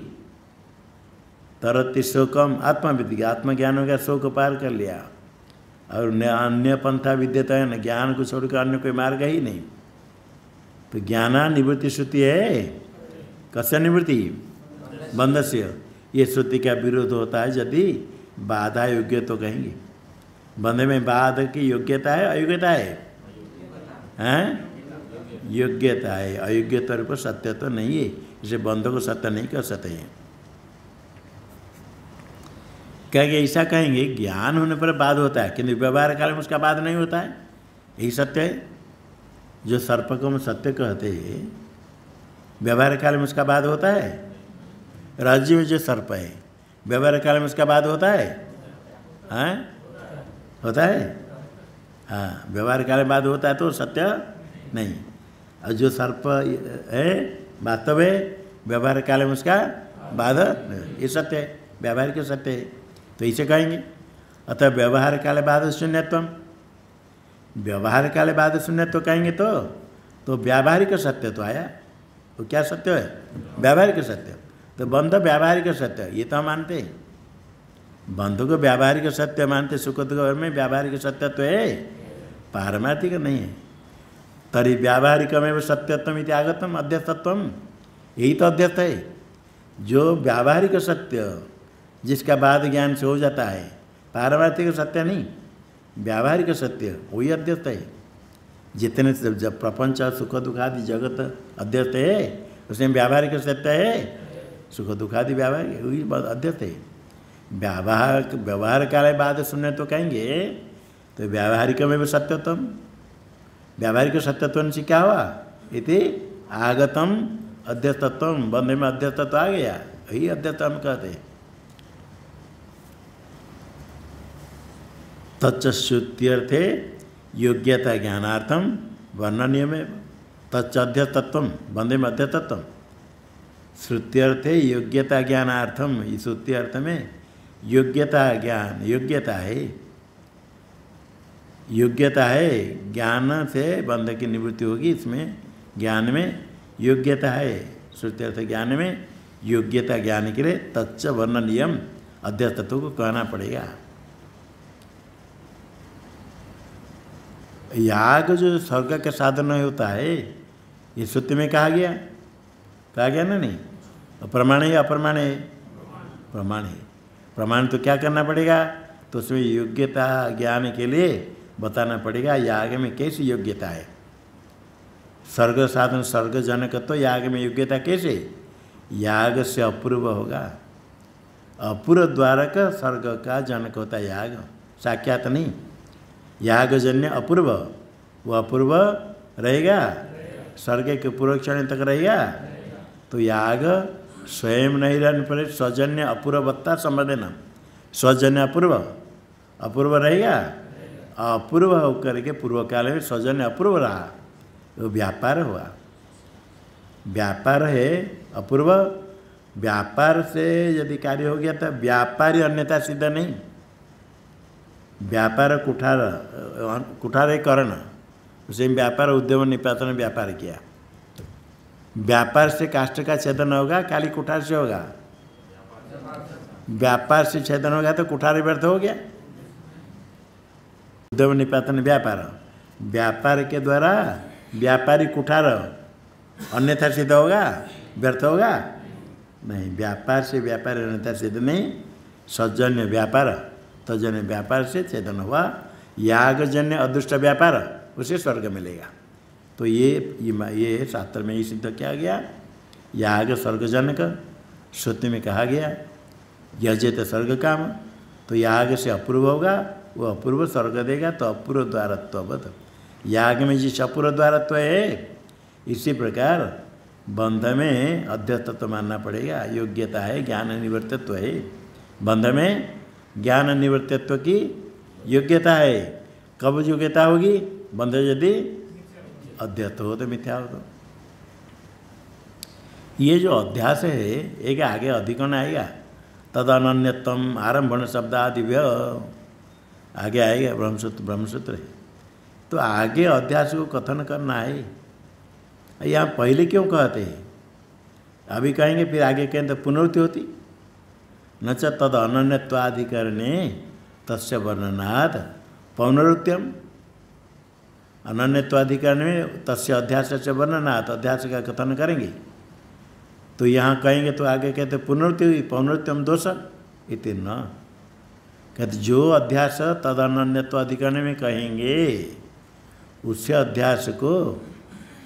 A: तरति शोकम आत्मविद्य, आत्मज्ञान हो गया, शोक पार कर लिया। और अन्य पंथा विद्यता है न, ज्ञान को छोड़कर अन्य कोई मार्ग ही नहीं। तो ज्ञाना निवृत्ति श्रुति है। कस्य निवृत्ति? बंध से। ये श्रुति का विरोध होता है यदि बाधा योग्य तो कहेंगे। बंध में बाध की योग्यता है अयोग्यता है? हैं? योग्यता है, अयोग्यता रूप सत्य तो नहीं है। इसे बंध को सत्य नहीं कर सकते हैं। कहेंगे ऐसा कहेंगे ज्ञान होने पर बाध होता है, किंतु व्यवहार काल में उसका बाध नहीं होता है। यही सत्य है। जो सर्प को हम सत्य कहते हैं, व्यवहार काल में उसका बाध होता है। राज्य में जो सर्प है व्यवहार काल में उसका बाध होता है? हैं? होता है? हाँ, व्यवहार काल बाद होता है तो सत्य नहीं। और जो सर्प है वास्तव है, व्यवहार काल में उसका बाध ये सत्य है, व्यावहारिक सत्य है, तो इसे कहेंगे। अतः व्यवहार काल बाद शून्यत्व, व्यवहार काल बाद शून्यत्व कहेंगे तो व्यावहारिक सत्य तो आया। वो क्या सत्य है? व्यावहारिक सत्य। तो बंध व्यावहारिक सत्य, ये तो हम मानते हैं। बंध को व्यावहारिक सत्य मानते, सुख दुख में व्यावहारिक सत्य तो है, पारमार्थिक नहीं है। तरी व्यावहारिकमेव सत्यत्वम इति आगतम अध्यस्तत्वम, यही तो अध्यस्त है। जो व्यावहारिक सत्य जिसका बाद ज्ञान से हो जाता है, पारमार्थिक सत्य नहीं, व्यावहारिक सत्य वही अध्यस्त है। जितने जब प्रपंच सुख दुखादि जगत अध्यस्त है, उसमें व्यावहारिक सत्य है, सुख दुखादि व्यावहारिक वही अध्यस्त है। व्यवहार काल बाद सुनने तो कहेंगे, तो व्यावहारिक में भी सत्यत्व, व्यावहारिक सत्यत्व से क्या हुआ? इति आगतम अध्यस्तत्व, बंध में अध्यस्तत्व आ गया, यही अध्यस्त हम कहते हैं। तच्चुत्यर्थे योग्यता ज्ञानार्थम वर्णनीय में तच्च अध्यस्तत्व, बंधे में अध्यस्तत्व। श्रुत्यर्थे योग्यता ज्ञानार्थम, इस श्रुति अर्थ में योग्यता ज्ञान, योग्यता है, ज्ञान से बंध की निवृत्ति होगी। इसमें ज्ञान में योग्यता है, श्रुति अर्थ ज्ञान में योग्यता ज्ञान के लिए तच्च वर्णनीयम, अध्यस्तत्व को कहना पड़ेगा। याग जो स्वर्ग का साधन होता है, ये श्रुति में कहा गया ना नहीं? प्रमाण है अप्रमाण है? प्रमाण है। प्रमाण तो क्या करना पड़ेगा? तो उसमें योग्यता ज्ञान के लिए बताना पड़ेगा याग में कैसी योग्यता है। स्वर्ग साधन स्वर्ग जनक तो याग में योग्यता कैसे? याग से अपूर्व होगा, अपूर्व द्वारा का स्वर्ग का जनक होता है याग, साक्षात नहीं। यागजन्य अपूर्व, वो अपूर्व रहेगा, स्वर्ग के पूर्व क्षण तक रहेगा। तो याग स्वयं नहीं रहने पर स्वजन्य अपूर्वत्ता संबंधन, स्वजन्य अपूर्व रहेगा, अपूर्व होकर के पूर्व काल में स्वजन्य अपूर्व रहा, वो व्यापार हुआ। व्यापार है अपूर्व, व्यापार से यदि कार्य हो गया तो व्यापारी अन्यथा सिद्ध नहीं। व्यापार कुठार है करण, उसे व्यापार उद्यम निपातन व्यापार किया। व्यापार से काष्ठ का छेदन होगा, खाली कुठार से होगा? व्यापार से छेदन होगा तो कुठार व्यर्थ हो गया। उद्यम निपातन व्यापार, व्यापार के द्वारा व्यापारी कुठार अन्यथा सिद्ध होगा, व्यर्थ होगा नहीं। व्यापार से व्यापार अन्यथा सिद्ध नहीं, सौजन्य व्यापार तजन्य व्यापार से छेदन हुआ। यागजन्य अदृष्ट व्यापार, उसे स्वर्ग मिलेगा। तो ये शास्त्र में ही सिद्ध किया गया। याग स्वर्गजनक, श्रुति में कहा गया यजेत स्वर्ग काम, तो याग से अपूर्व होगा, वो अपूर्व स्वर्ग देगा। तो अपूर्व द्वारत्ववत, याग में जिस अपूर्व द्वारत्व है, इसी प्रकार बंध में अध्यस्तत्व मानना पड़ेगा। योग्यता है, ज्ञान निवर्तित्व है, बंध में ज्ञान निवर्तित्व की योग्यता है। कब योग्यता होगी? बंध यदि अध्यस्त हो तो मिथ्या हो तो। ये जो अध्यास है, एक आगे अधिकरण आएगा, तद अनन्यत्वम आरंभण शब्दादिव्य आगे आएगा, ब्रह्मसूत्र है। तो आगे अध्यास को कथन करना है। यहाँ पहले क्यों कहते हैं? अभी कहेंगे फिर आगे कहें तो पुनरुक्ति होती न च तद अनन्यत्वाधिकरणे तस्य वर्णनात् पौनरुक्त्यम। अनन्यत्वाधिकरण में तस्य अध्यास से वर्णनात्, अध्यास का कथन करेंगे। तो यहाँ कहेंगे तो आगे कहते पुनरुक्ति हुई, पौनरुक्त्यम दोष इति न कहते। जो अध्यास तद अनन्यत्वाधिकरण में कहेंगे, उस अध्यास को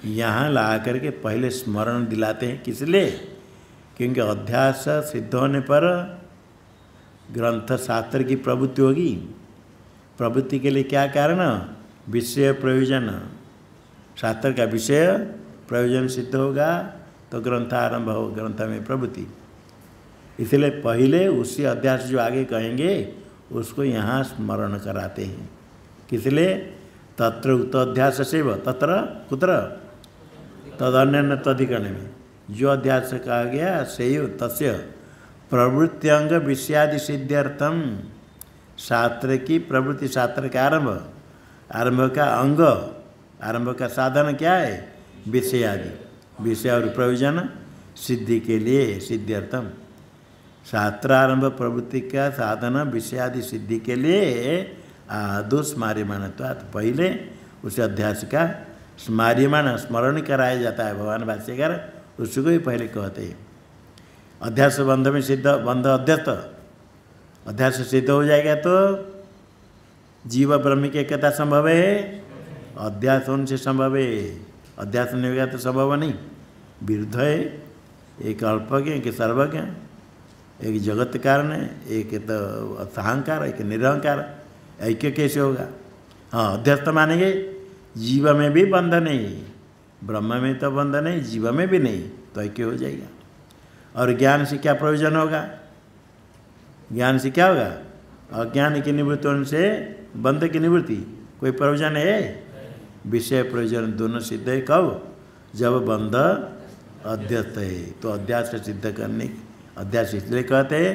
A: यहाँ ला करके पहले स्मरण दिलाते हैं। किस लिए? क्योंकि अध्यास सिद्ध होने पर ग्रंथ शास्त्र की प्रवृत्ति होगी। प्रवृत्ति के लिए क्या कारण? विषय प्रयोजन, शास्त्र का विषय प्रयोजन सिद्ध होगा तो ग्रंथ आरंभ हो, ग्रंथ में प्रवृत्ति। इसलिए पहले उसी अध्यास जो आगे कहेंगे उसको यहाँ स्मरण कराते हैं। किस लिए? तत्र उत अध्यास सेव तत्र कुत्र तदन्य तधिकरण में जो अध्यास कहा गया सेव तस्य प्रवृत्त्यंग विषयादि सिद्ध्यर्थम शास्त्र की प्रवृत्ति शास्त्र का आरंभ का अंग आरंभ का साधन क्या है विषय आदि विषय और प्रयोजन सिद्धि के लिए सिद्ध्यर्थम शास्त्र आरंभ प्रवृत्ति का साधन विषय आदि सिद्धि के लिए आदो स्मार्यमाणत्वात् पहले उस अध्यास का स्मार्यमाण स्मरण कराया जाता है भगवान भाष्यकार उसको ही पहले कहते हैं। अध्यास बंध में सिद्ध बंध अध्यस्त अध्यास सिद्ध हो जाएगा तो जीव ब्रह्म की एकता संभव है अध्यास उनसे संभव है अध्यास नहीं होगा तो संभव नहीं विरुद्ध है एक अल्पज्ञ एक सर्वज्ञ एक जगत कारण है एक तो अहंकार एक निरहंकार ऐक्य कैसे होगा। हाँ अध्यस्त मानेंगे जीव में भी बंध नहीं ब्रह्म में तो बंध नहीं जीव में भी नहीं तो ऐक्य हो जाएगा। और ज्ञान से क्या प्रयोजन होगा ज्ञान से क्या होगा अज्ञान की निवृत्ति उनसे बंध की निवृत्ति कोई प्रयोजन है विषय प्रयोजन दोनों सिद्ध है कब जब बंध अध्यस्त है तो अध्यास सिद्ध करने अध्यास इसलिए कहते हैं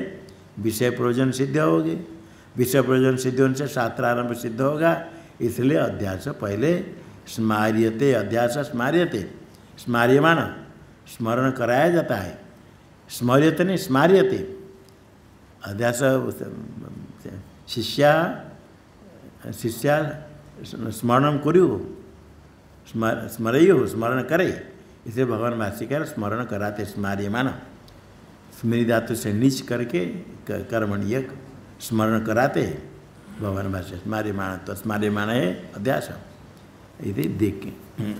A: विषय प्रयोजन सिद्ध होगी विषय प्रयोजन सिद्ध होने से शास्त्र आरंभ सिद्ध होगा इसलिए अध्यास पहले स्मार्यते अध्यास स्मार्यते स्मार्यमाण स्मरण कराया जाता है स्मर्यते नहीं स्मार्यते अध्यास शिष्या स्मरण करू स्मरयु स्मरण करे इसे भगवान भाष्यकार स्मरण कराते स्मार्यमाण स्मृति धातु से नीच करके कर्मणीय स्मरण कराते भगवान भाष्य स्मार्यमाण तो स्मार्यमाण है अध्यास यदि देख के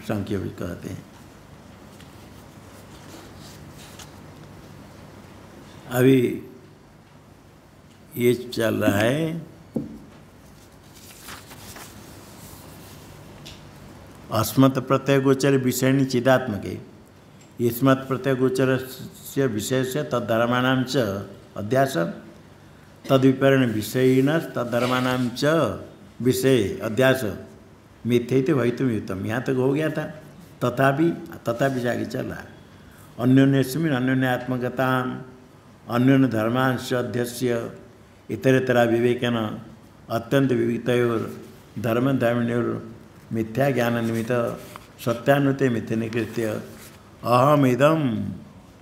A: संख्या भी कहते हैं। अभी ये चल रहा है अस्मत् प्रत्यय गोचर विषयणी चिदात्मक स्मत् प्रत्यय गोचर से विषय से तद्धर्माणाम च अध्यास तद्विपरण विषयीन तद्धर्माणाम च विषय अध्यास मिथ्यैते भवितुम युक्तम यहाँ तक हो गया था तथापि आगे चल रहा अन्योन्यस्मिन् अन्योन्यात्मकता अन्योन्य धर्मांश अध्यस्य इतरेतरा विवेकन अत्यंत विविक्तयोर धर्म धर्मिणोर मिथ्या ज्ञान निमित्त सत्यानुते मिथ्यनिकृत्य अहम इदम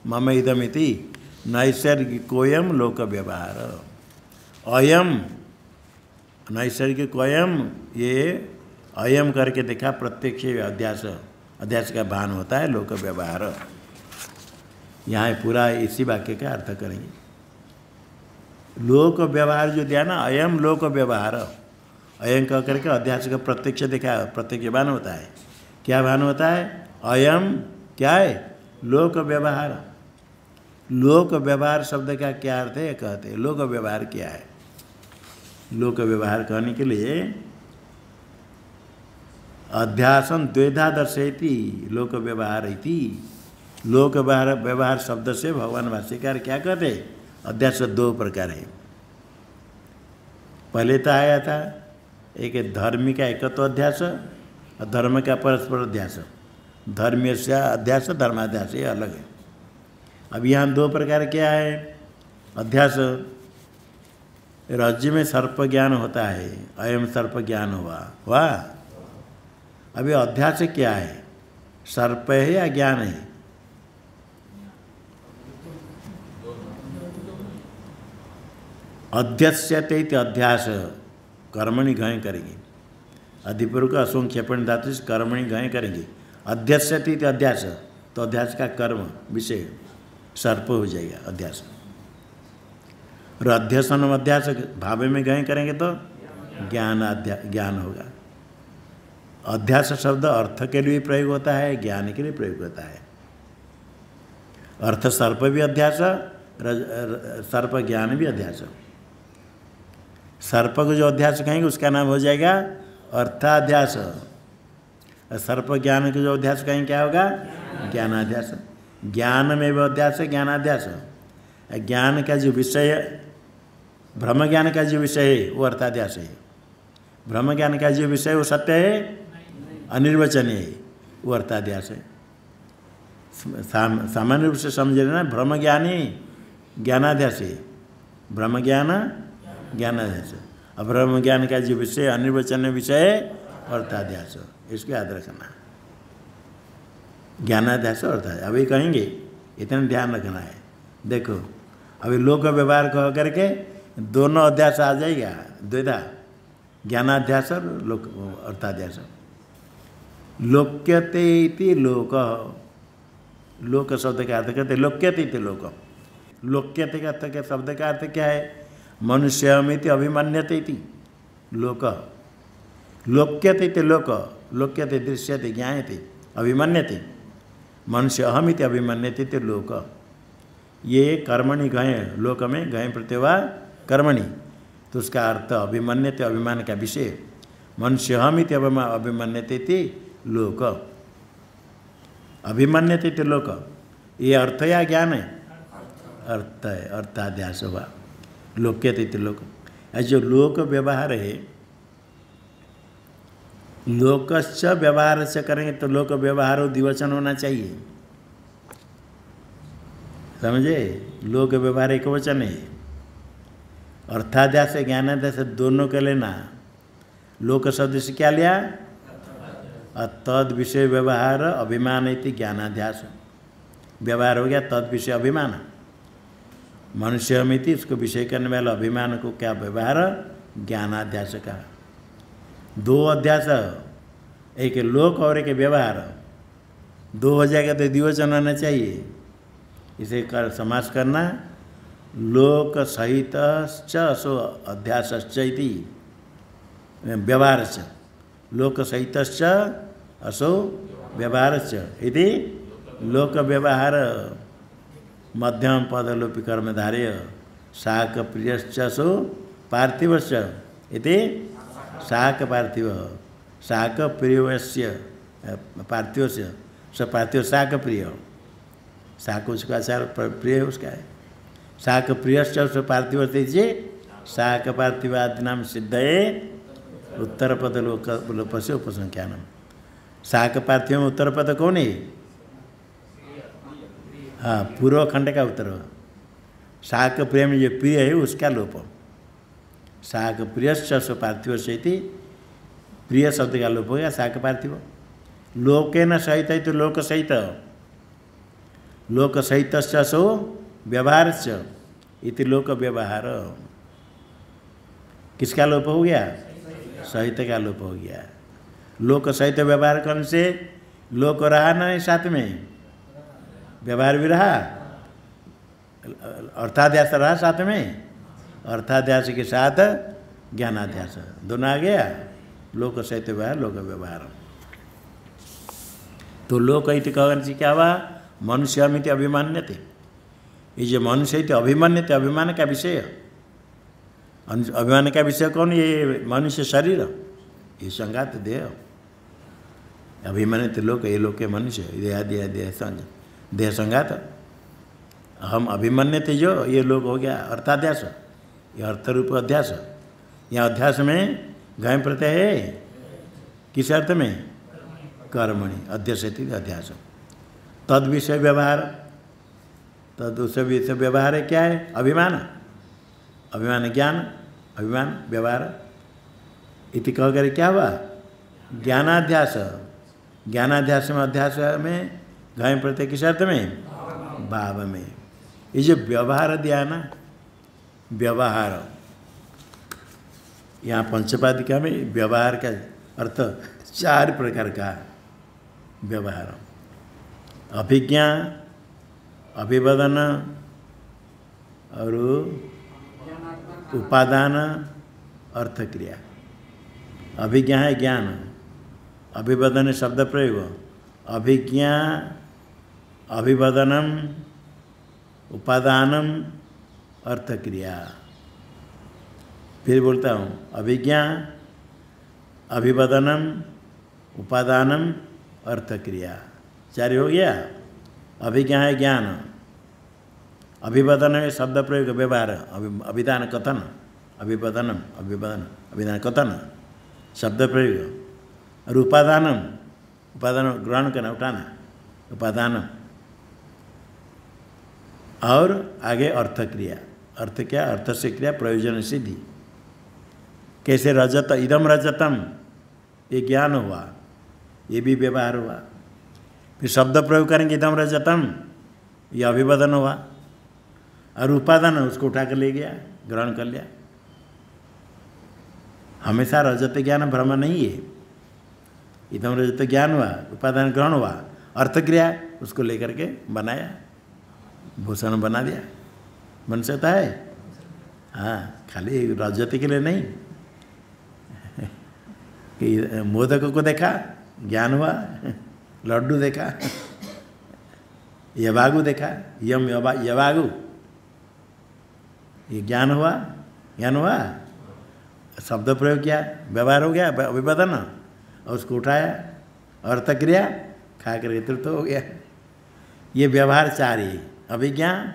A: मम इदमिति नैसर्गिकोयम लोक व्यवहार अयम नैसर्गिकोयम ये अयम करके देखा प्रत्यक्ष अध्यास का भान होता है लोक व्यवहार। यहाँ पूरा इसी वाक्य का अर्थ करेंगे। लोक व्यवहार जो दिया ना अयम लोक व्यवहार अयम कह करके अध्यास का प्रत्यक्ष देखा प्रत्यक्ष भान होता है। क्या भान होता है अयम क्या है लोक व्यवहार। लोक व्यवहार शब्द का क्या अर्थ है कहते हैं लोक व्यवहार क्या है। लोक व्यवहार कहने के लिए अध्यासन द्वेधा दर्शयति लोक व्यवहार इति। लोक व्यवहार शब्द से भगवान भाष्यकार क्या कहते अध्यास दो प्रकार है। पहले तो आया था एक धर्मी का एकत्व अध्यास और धर्म का परस्पर अध्यास। धर्मीय से अध्यास धर्माध्यास ये अलग है। अब यहाँ दो प्रकार क्या है अध्यास। राज्य में सर्प ज्ञान होता है अयम सर्प ज्ञान हुआ अभी अध्यास क्या है सर्प है या ज्ञान है। अध्यस्यते अध्यास कर्मणि घय करेंगे अधिपूर्व का असंख्यपण धातु से कर्मणि घय करेंगे। अध्यस्यते अध्यास तो अध्यास का कर्म विषय सर्प हो जाएगा अध्यास। और अध्यसन अध्यास भाव में गए करेंगे तो ज्ञान होगा। अध्यास शब्द अर्थ के लिए प्रयोग होता है ज्ञान के लिए प्रयोग होता है। अर्थ सर्प भी अध्यास सर्प ज्ञान भी अध्यास। सर्प को जो अध्यास कहेंगे उसका नाम हो जाएगा अर्थाध्यास। सर्प ज्ञान को जो अध्यास कहेंगे क्या होगा ज्ञानाध्यास। ज्ञान में भी अध्यास है ज्ञानाध्यास। ज्ञान का जो विषय ब्रह्म ज्ञान का जो विषय है वो अर्थाध्यास है। ब्रह्म ज्ञान का जो विषय वो सत्य है, अनिर्वचनीय है, वो अर्थाध्यास है। सामान्य रूप से समझ लेना, ब्रह्म ज्ञान ही ज्ञानाध्यास है, ब्रह्म ज्ञान ज्ञानाध्यास। अब ब्रह्म ज्ञान का जो विषय अनिर्वचनीय विषय है अर्थाध्यास, इसको याद रखना। ज्ञानाध्यास अर्थाध्यास अभी कहेंगे, इतना ध्यान रखना है। देखो अभी लोक व्यवहार कह करके दोनों अध्यास आ जाएगा, द्विधा, ज्ञानाध्यास और लोक अर्थाध्यास। लोक्यते इति लोक, लोक शब्द का अर्थ कहते लोक्यते इति लोक। लोक्यते का अर्थ क्या, शब्द का अर्थ क्या है, मनुष्यमिति अभिमन्यते इति लोक। लोक्यते इति लोक, लोक्यते दृश्यते ज्ञायते अभिमन्यते, मनुष्य अहमिति अभिमन्यते इति लोक। ये कर्मणि गए, लोक में गए प्रत्यवा कर्मणि, तो उसका अर्थ अभिमन्यते, अभिमान का विषय, मनुष्य अहमिति अभिमन्यते इति लोक। अभिमन्यते इति लोक, ये अर्थ या ज्ञान है, अर्थ है, अर्थाध्यास हुआ। लोक्यते इति लोक। जो लोक व्यवहार है, लोकश्च व्यवहार से करेंगे तो लोक व्यवहार द्विवचन होना चाहिए, समझे। लोक व्यवहार एक वचन है। अर्थाध्यास ज्ञानाध्यास दोनों के लेना। लोक शब्द से क्या लिया, तद विषय व्यवहार अभिमान इति ज्ञानाध्यास, व्यवहार हो गया तद विषय अभिमान। मनुष्यमिति इसको विषय करने वाला अभिमान को क्या व्यवहार, ज्ञानाध्यास का। दो अध्यास, एक लोक और एक व्यवहार, दो हो जाएगा तो द्विवचन होना चाहिए। इसे कर समास करना, लोक सहित असो अध्यासश्च इति व्यवहारश्च, लोक सहित असो व्यवहारश्च इति लोक व्यवहार। मध्यम पद लोपी कर्मधारय शाक प्रियश्चसो पार्थिवश्च इति शाक पार्थिव, शाक प्रियस्य पार्थिवस्य, स पार्थिव शाक प्रिय, शाक उसका आचार प्रिय है उसका है। शाक प्रियश्च पार्थिव से शाक पार्थिवादि नाम सिद्धये उत्तर पद लोप से उपसंख्यान। शाक पार्थिव में उत्तर पद कौन है, हाँ पूर्व खंड का उत्तर। शाक प्रिय में जो प्रिय है उसका लोप। शाक प्रियश्च पार्थिव से प्रिय शब्द का लोप हो गया शाक पार्थिव। लोकेन सहित है तो लोक सहित, लोक सहित सो व्यवहार इति लोक व्यवहार। किसका लोप हो गया, सहित का लोप हो गया। लोक सहित व्यवहार करने से लोक रहा नहीं साथ में, व्यवहार भी रहा, अर्थाध्यास रहा साथ में, अर्थाध्यास के साथ ज्ञानाध्यास दोनों आ गया। लोक सहित व्यवहार, लोक व्यवहार। तो लोक इति कहने से क्या हुआ, मनुष्यमिति अभिमान्यते। ये जो मनुष्य इति अभिमान्यते, अभिमान का विषय, अभिमान का विषय कौन, ये मनुष्य शरीर, ये संघात देह। अभिमानित लोक, ये लोक के मनुष्य, देह संघात। हम अभिमन्यते जो, ये लोक हो गया अर्थाध्यास, ये अर्थ रूप अध्यास। यहाँ अध्यास में घय प्रत्यय है, किस अर्थ में, कर्मणि, अध्यक्षति अध्यास। तद विषय व्यवहार, तद विषय व्यवहार है क्या है, अभिमान, अभिमान ज्ञान, अभिमान व्यवहार इति कह कर क्या हुआ, ज्ञानाध्यास। ज्ञानाध्यास में, अध्यास में घय प्रत्यय किस अर्थ में, भाव में। ये जो व्यवहार दिया ना, व्यवहार, यहाँ पंचपादिका में व्यवहार का अर्थ 4 प्रकार का व्यवहार। अभिज्ञा, अभिवदन और उपादान, अर्थक्रिया। अभिज्ञा है ज्ञान, अभिवदन शब्द प्रयोग, अभिज्ञा, अभिवदनम, उपादानम, अर्थक्रिया। फिर बोलता हूँ, अभिज्ञा, अभिवदनम, उपादानम, अर्थक्रिया। 4 हो गया। अभिज्ञा है ज्ञान, अभिवदन है शब्द प्रयोग व्यवहार, अभिधान कथन, अभिवदनम, अभिवदन, अभिधान कथन, शब्द प्रयोग। और उपादानम, उपादान ग्रहण करना, उठाना, उपादानम। और आगे अर्थ क्रिया, अर्थ क्या, अर्थ से क्रिया प्रयोजन सिद्धि। कैसे रजत, इदम रजतम, ये ज्ञान हुआ, ये भी व्यवहार हुआ। फिर शब्द प्रयोग करेंगे इदम रजतम, ये अभिवदन हुआ। और उपादान उसको उठा कर ले गया, ग्रहण कर लिया। हमेशा रजत ज्ञान भ्रम नहीं है। इदम रजत ज्ञान हुआ, उपादान ग्रहण हुआ, अर्थ क्रिया उसको लेकर के बनाया, भूषण बना दिया। बन सकता है, हाँ, खाली रजत के लिए नहीं। कि मोदक को देखा, ज्ञान हुआ, लड्डू देखा, यवागु देखा, यम यवागु, ये ज्ञान हुआ, ज्ञान हुआ, शब्द प्रयोग किया, व्यवहार हो गया, अभिवदन, और उसको उठाया, अर्थ क्रिया, खा करके तृप्त हो गया। ये व्यवहार चार ही, अभिज्ञान,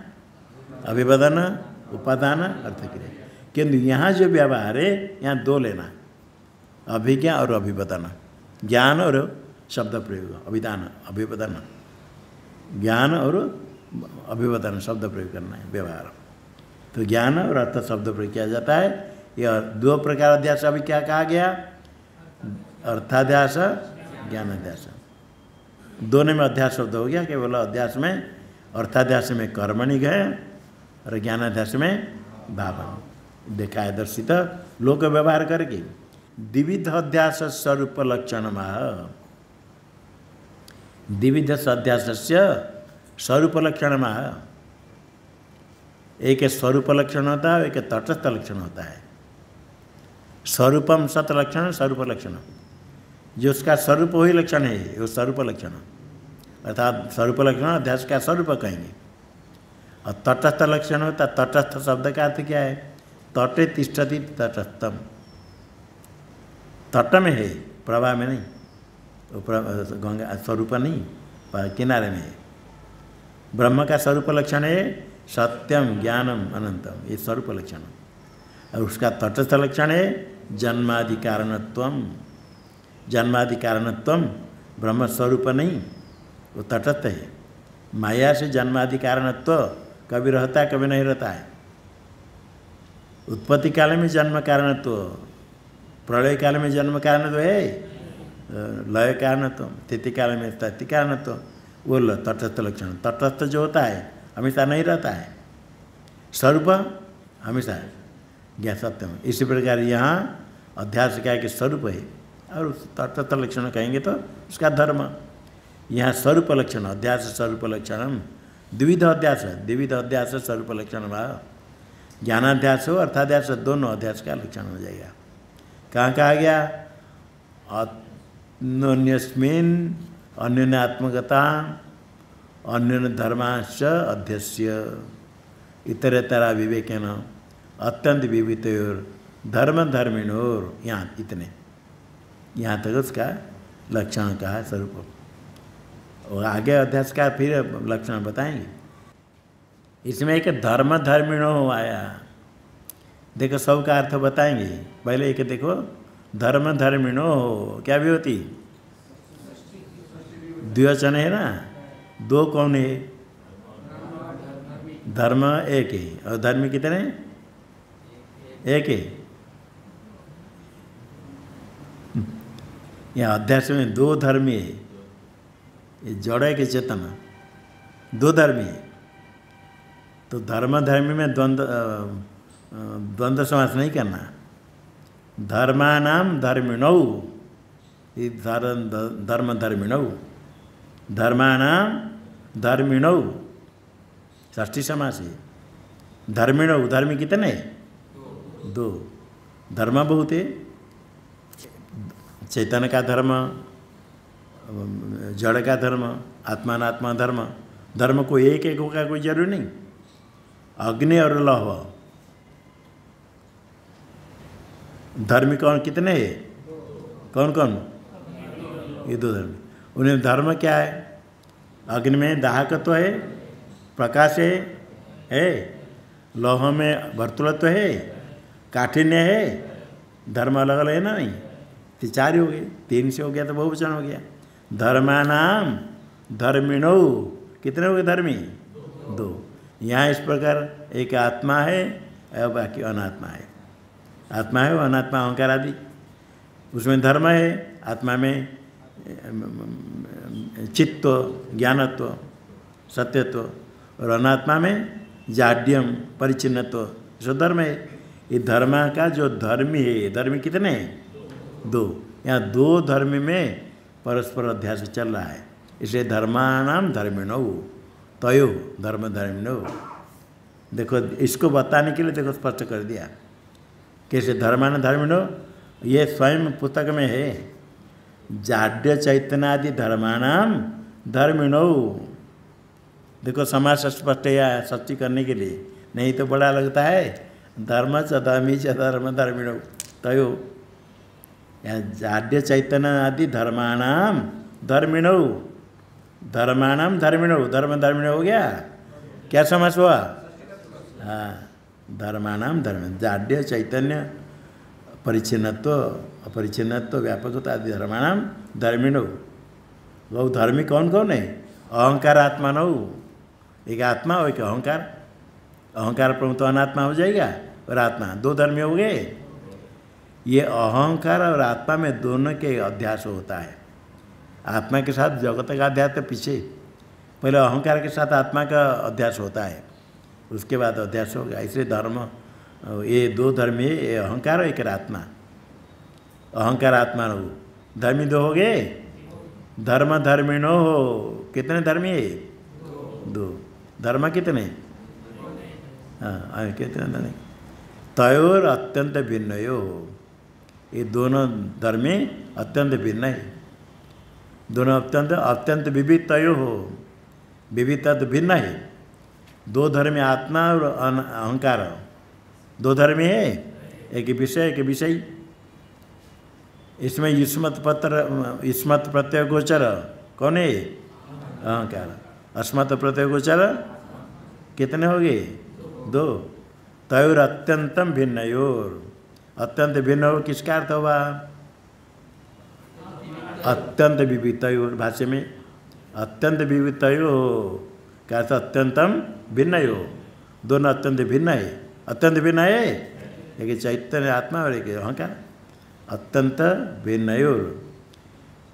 A: अभिवदन, उपादान, अर्थ क्रिया। किंतु यहाँ जो व्यवहार है, यहाँ दो लेना, अभिज्ञा और अभिवदन, ज्ञान और शब्द प्रयोग, अभिधान, अभिवदन, ज्ञान और अभिवदन, शब्द प्रयोग करना है व्यवहार। तो ज्ञान और अर्थ शब्द प्रयोग किया जाता है। यह दो प्रकार अध्यास अभी क्या कहा गया, अर्थाध्यास, ज्ञानाध्यास। दोनों में अध्यास शब्द हो गया, केवल अध्यास में, अर्थाध्यास में कर्मणि गए और ज्ञानाध्यास में भावन देखा है, दर्शित लोक व्यवहार करके। द्विविध अध्यास स्वरूप लक्षण माह, द्विविध अध्यास से स्वरूप लक्षण माह। एक स्वरूप लक्षण होता है, एक तटस्थ लक्षण होता है। स्वरूपम सत लक्षण, स्वरूप लक्षण, जो उसका स्वरूप वही लक्षण है, वो स्वरूप लक्षण, अर्थात स्वरूप लक्षण अध्यास का स्वरूप कहेंगे। और तटस्थ लक्षण होता है, तटस्थ शब्द का अर्थ क्या है, तटे तिष्ठति तटस्थम, तट में है, प्रवाह में नहीं, गंगा स्वरूप नहीं, किनारे में है। ब्रह्म का स्वरूप लक्षण है सत्यम, ज्ञानम, अनंतम, ये स्वरूप लक्षण। और उसका तटस्थ लक्षण है जन्मादि कारणत्वम, जन्मादि कारणत्वम, ब्रह्म स्वरूप नहीं, वो तटस्थ है। माया से जन्मादि कारणत्व कभी रहता है, कभी नहीं रहता है। उत्पत्ति काल में जन्म कारणत्व, प्रलय काल में जन्म कारणत्व है, लय कारणत्व, स्थिति काल में स्थिति कारणत्व, वो तटस्थ लक्षण। तटस्थ जो होता है हमेशा नहीं रहता है, स्वरूप हमेशा ज्ञान सत्यम। इसी प्रकार यहाँ अध्यास क्या है कि स्वरूप है, और तटस्थ लक्षण कहेंगे तो उसका धर्म। यहाँ स्वरूप लक्षण, अध्यास स्वरूप लक्षण, द्विविध अध्यास, द्विविध अध्यास स्वरूप लक्षण भाव। ज्ञानाध्यास हो अर्थाध्यास, दोनों अध्यास का लक्षण हो जाएगा। कहाँ कहा गया, अन्योन्यस्मिन् अन्योन्यात्मकता अन्योन्य धर्माश्च अध्यस्य इतरेतरा विवेकेन अत्यंत विविधयोर धर्म धर्मिणोर, यहाँ इतने, यहाँ तक उसका लक्षण कहा स्वरूप। और आगे अध्यास का फिर लक्षण बताएंगे। इसमें एक धर्म धर्मिणो आया, देखो सब का अर्थ बताएंगे। पहले एक देखो, धर्म धर्मिणो क्या भी होती, द्विवचन है ना, दो कौन है, धर्म एक है, और धर्मी कितने, एक है। यहाँ अध्यास में दो धर्मी है, ये जड़ है कि चेतन, दो धर्मी है। तो धर्म धर्मी में द्वंद्व समास नहीं करना। धर्मानाम धर्मिणौ, धर्म धर्मिणौ, धर्मानाम धर्मिणौ, षष्ठी समास है। धर्मिणौ, धर्मी कितने, दो, धर्म बहुत है, चैतन्य का धर्म, जड़ का धर्म, आत्मात्मा धर्म। धर्म को एक एक का कोई जरूरी नहीं। अग्नि और लौह, धर्मी कौन कितने है, कौन कौन, ये दो धर्म। उन्हें धर्म क्या है, अग्नि में दाहकत्व है, प्रकाश है, लौह में वर्तुलत्व है, काठिन्य है। धर्म अलग अलग है ना, नहीं, तो 4 हो गए, 3 से हो गया तो बहुवचन हो गया। धर्मानाम धर्मिणो, कितने हो गए धर्मी? 2। यहाँ इस प्रकार एक आत्मा है और बाकी अनात्मा है। आत्मा है वो अनात्मा अहंकार आदि, उसमें धर्म है, आत्मा में चित्त ज्ञानत्व सत्यत्व, और अनात्मा में जाड्यम परिचिन्नत्व जो धर्म है। ये धर्म का जो धर्मी है, धर्मी कितने हैं? 2। यहाँ 2 धर्मी में परस्पर अध्यास चल रहा है, इसलिए धर्मानाम धर्मिणो तयो धर्म धर्मिणो। देखो इसको बताने के लिए देखो स्पष्ट कर दिया कैसे धर्मान धर्मिणो। ये स्वयं पुस्तक में है, जाड्य चैतन्यादि धर्मानाम धर्मिणो। देखो समास स्पष्ट या सच्ची करने के लिए, नहीं तो बड़ा लगता है धर्म च धर्मी च धर्म धर्मिणो तयो। यहाँ जाड्य चैतन्य आदि धर्मानाम धर्मिणो, धर्मानाम धर्मिणो, धर्म धर्मिणो हो गया। क्या समास हुआ? हाँ, धर्मानाम धर्म, जाड्य चैतन्य परिचिन्नत्व अपरिचिन्नत्व व्यापकता आदि धर्मानाम धर्मिणो। वो धर्मी कौन कौन है? अहंकार आत्मा न हो, एक आत्मा और एक अहंकार। अहंकार प्रमुख तो अनात्मा हो जाएगा और आत्मा, 2 धर्मी हो गए। ये अहंकार और आत्मा में दोनों के अध्यास होता है। आत्मा के साथ जगत का अध्यास तो पीछे, पहले अहंकार के साथ आत्मा का अध्यास होता है, उसके बाद अध्यास होगा। इसलिए धर्म ये 2 धर्मी है, ये अहंकार और एक आत्मा। अहंकार आत्मा हो, धर्मी 2 हो गए। धर्म धर्मिणो हो, कितने धर्मी है? 2। धर्म कितने? हाँ कितने धर्मी? तयोर अत्यंत भिन्नयो, ये दोनों धर्मी अत्यंत भिन्न है। दोनों अत्यंत विविध तयो हो, विविधता तो भिन्न है। 2 धर्मी आत्मा और अहंकार, 2 धर्मी है, एक विषय एक विषय। इसमें युष्मत प्रत्यय गोचर कौन है? अहंकार। अस्मत् प्रत्यय गोचर कितने हो गए? 2। तयोर अत्यंतम भिन्नयोर, अत्यंत भिन्न हो किसका अर्थ हुआ? अत्यंत विविधतयोर, भाष्य में अत्यंत विविधतयो का अर्थ अत्यंतम भिन्नयो, दोनों अत्यंत भिन्न है। अत्यंत भिन्न है, एक चैतन्य आत्मा और एक अहंकार। अत्यंत भिन्नयोर,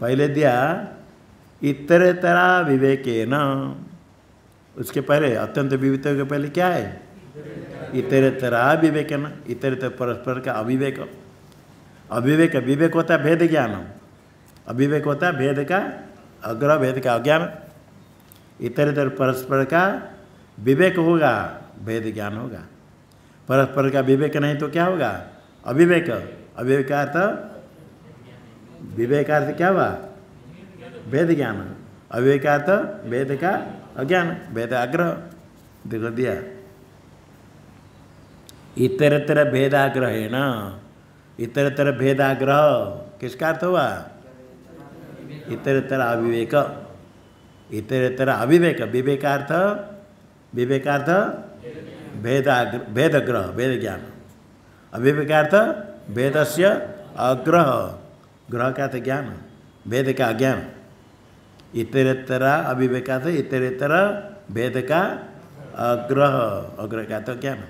A: पहले दिया इतरेतरा विवेकेन, उसके पहले अत्यंत विविध के पहले क्या है? इतरेतरा विवेकेन, इतरेतर परस्पर का अविवेक। अविवेक, विवेक होता है भेद ज्ञान, अविवेक होता है भेद का अग्रह, भेद का अज्ञान। इतरेतर परस्पर का विवेक होगा, भेद ज्ञान होगा। परस्पर का विवेक नहीं तो क्या होगा? अविवेक। अविवेकार्थ, विवेकार्थ क्या हुआ? भेद ज्ञान। अविवेकार्थ भेद का अज्ञान, भेद आग्रह। देखो दिया इतरतर भेदाग्रह है ना, इतरतर भेदाग्रह किसका अर्थ हुआ? इतरतर अविवेक, इतरतर अविवेक। विवेकार्थ, विवेकार्थ भेदग्रह, भेद ज्ञान। अविवेकार्थ भेदस्य अग्रह, ग्रह का अर्थ ज्ञान, भेद का अज्ञान। इतरेतरा अविवेकार्थ, इतरेतर भेद का अग्रह, अग्रह का अर्थ ज्ञान।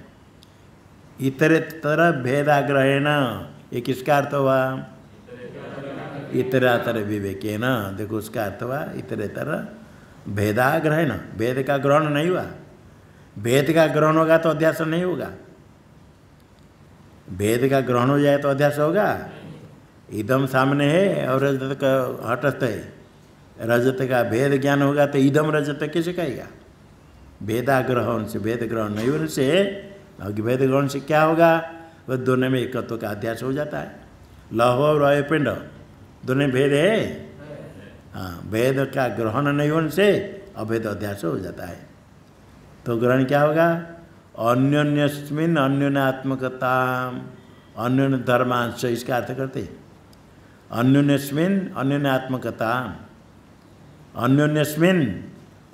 A: इतरेतर भेदाग्रहेण, ये किसका अर्थ हुआ? इतरेतर विवेकेन। देखो उसका अर्थ हुआ इतरेतर भेदाग्रहेण, भेद का ग्रहण नहीं हुआ। भेद का ग्रहण होगा तो अध्यास नहीं होगा। भेद का ग्रहण हो जाए तो अध्यास होगा। इदम सामने है और रजत का हटस्थ है, रजत का भेद ज्ञान होगा तो इदम रजत कैसे कहेगा? भेदाग्रहण से, भेद ग्रहण नहीं होने से, भेद ग्रहण से क्या होगा? वह दोनों में एकत्व का अध्यास हो जाता है। लौह और अयपिंड दोनों में भेद है। हाँ, भेद का ग्रहण नहीं होने से अभेद अध्यास हो जाता है। तो ग्रहण क्या होगा? अन्योन्यस्मिन् अन्योन्यात्मकता, अन्योन्य धर्मांश, इसका अर्थ करते। अन्योन्यस्मिन् अन्योन्यात्मकता, अन्योन्यस्मिन्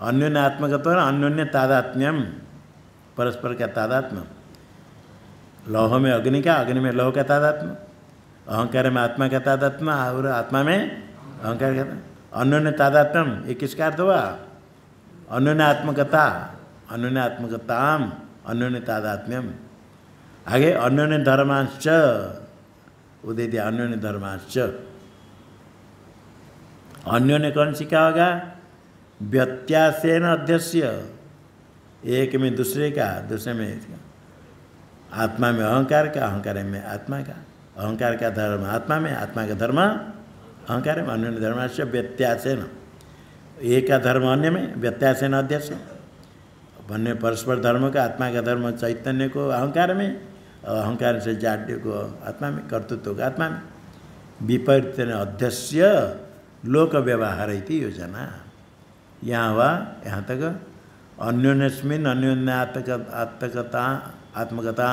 A: अन्योन्यात्मकता, अन्योन्य तादात्म्यम, परस्पर का तादात्म्य। लौह में अग्नि का, अग्नि में लौह का तादात्म्य, अहंकार में आत्मा का तादात्म्य और आत्मा में अहंकार का अन्योन्य तादात्म्यम, ये किसका अर्थ हुआ? अन्योन्यात्मकता, अन्योन्यात्मकताम, अन्योन्य तादात्म्यम। आगे अन्योन्य धर्मांश्च, उदय दिया अन्योन्य धर्मांश्च। अन्योन्य कौन सी क्या होगा? व्यत्यासेन अध्यस्य, एक में दूसरे का, दूसरे में इसका। आत्मा में अहंकार का, अहंकार में आत्मा का, अहंकार का धर्म आत्मा में, आत्मा का धर्म अहंकार में। अन्योन्य धर्मांश्च व्यत्यासेन, एक का धर्म अन्य में, व्यत्यासेन अध्यस्य। अन्य परस्पर धर्म का, आत्मा का धर्म चैतन्य को अहंकार में, अहंकार से जाड्य को आत्मा में, कर्तृत्व को आत्मा में। विपरीत अध्यस्य लोक व्यवहार इति योजना। यहाँ हुआ यहाँ तक अन्योन्यस्मिन् अन्योन्यात्मकता आत्मकता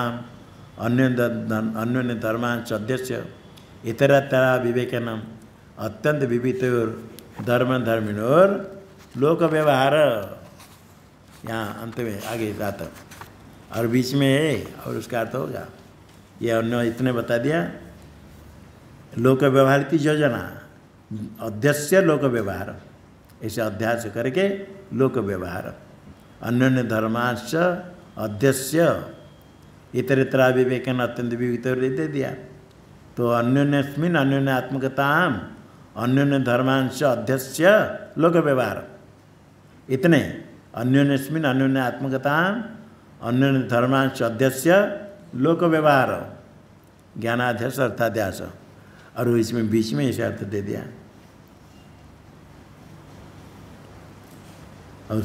A: अन्योन्य धर्मांश अध्यस्य इतरतरा विवेकनम अत्यंत विविधोर धर्म धर्मिणोर लोक व्यवहार। यहाँ अंत में आगे जाता और बीच में है और उसका अर्थ होगा ये अन्य इतने बता दिया। लोक व्यवहार की योजना, अध्यस्य लोक व्यवहार, ऐसे अध्यास करके लोक व्यवहार। अन्योन्य धर्मांश अध्यस्य इतरतरा विवेकन अत्यंत विविध दे दिया। तो अन्योन्यस्मिन् अन्योन्य आत्मकताम अन्योन्य धर्मांश अध्यस्य लोक व्यवहार, इतने अन्योन्यस्मिन् अन्योन्य आत्मकताम अन्योन्य धर्मांश अध्यस्य लोक व्यवहार, ज्ञानाध्यास अर्थाध्यास। और इसमें बीच में ऐसे अर्थ दे दिया। और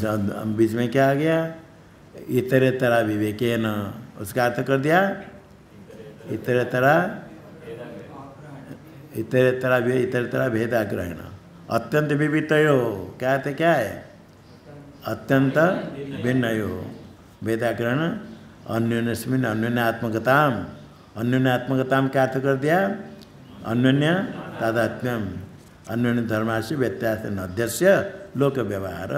A: बीच में क्या आ गया? इतरेतरा विवेकेन, उसका अर्थ कर दिया इतरेतरा भेदाग्रहण अत्यंत विविधयो। क्या अर्थ क्या है? अत्यंत भिन्नयो भेदाग्रहण अन्योन्यस्मिन् अन्योन्यात्मकताम, अन्योन्यात्मकताम क्या अर्थ कर दिया? अन्योन्य तादात्म्यम, अन्योन्य धर्मास्य व्यत्यासेन अध्यस्य लोक व्यवहार।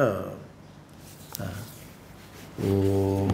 A: ओम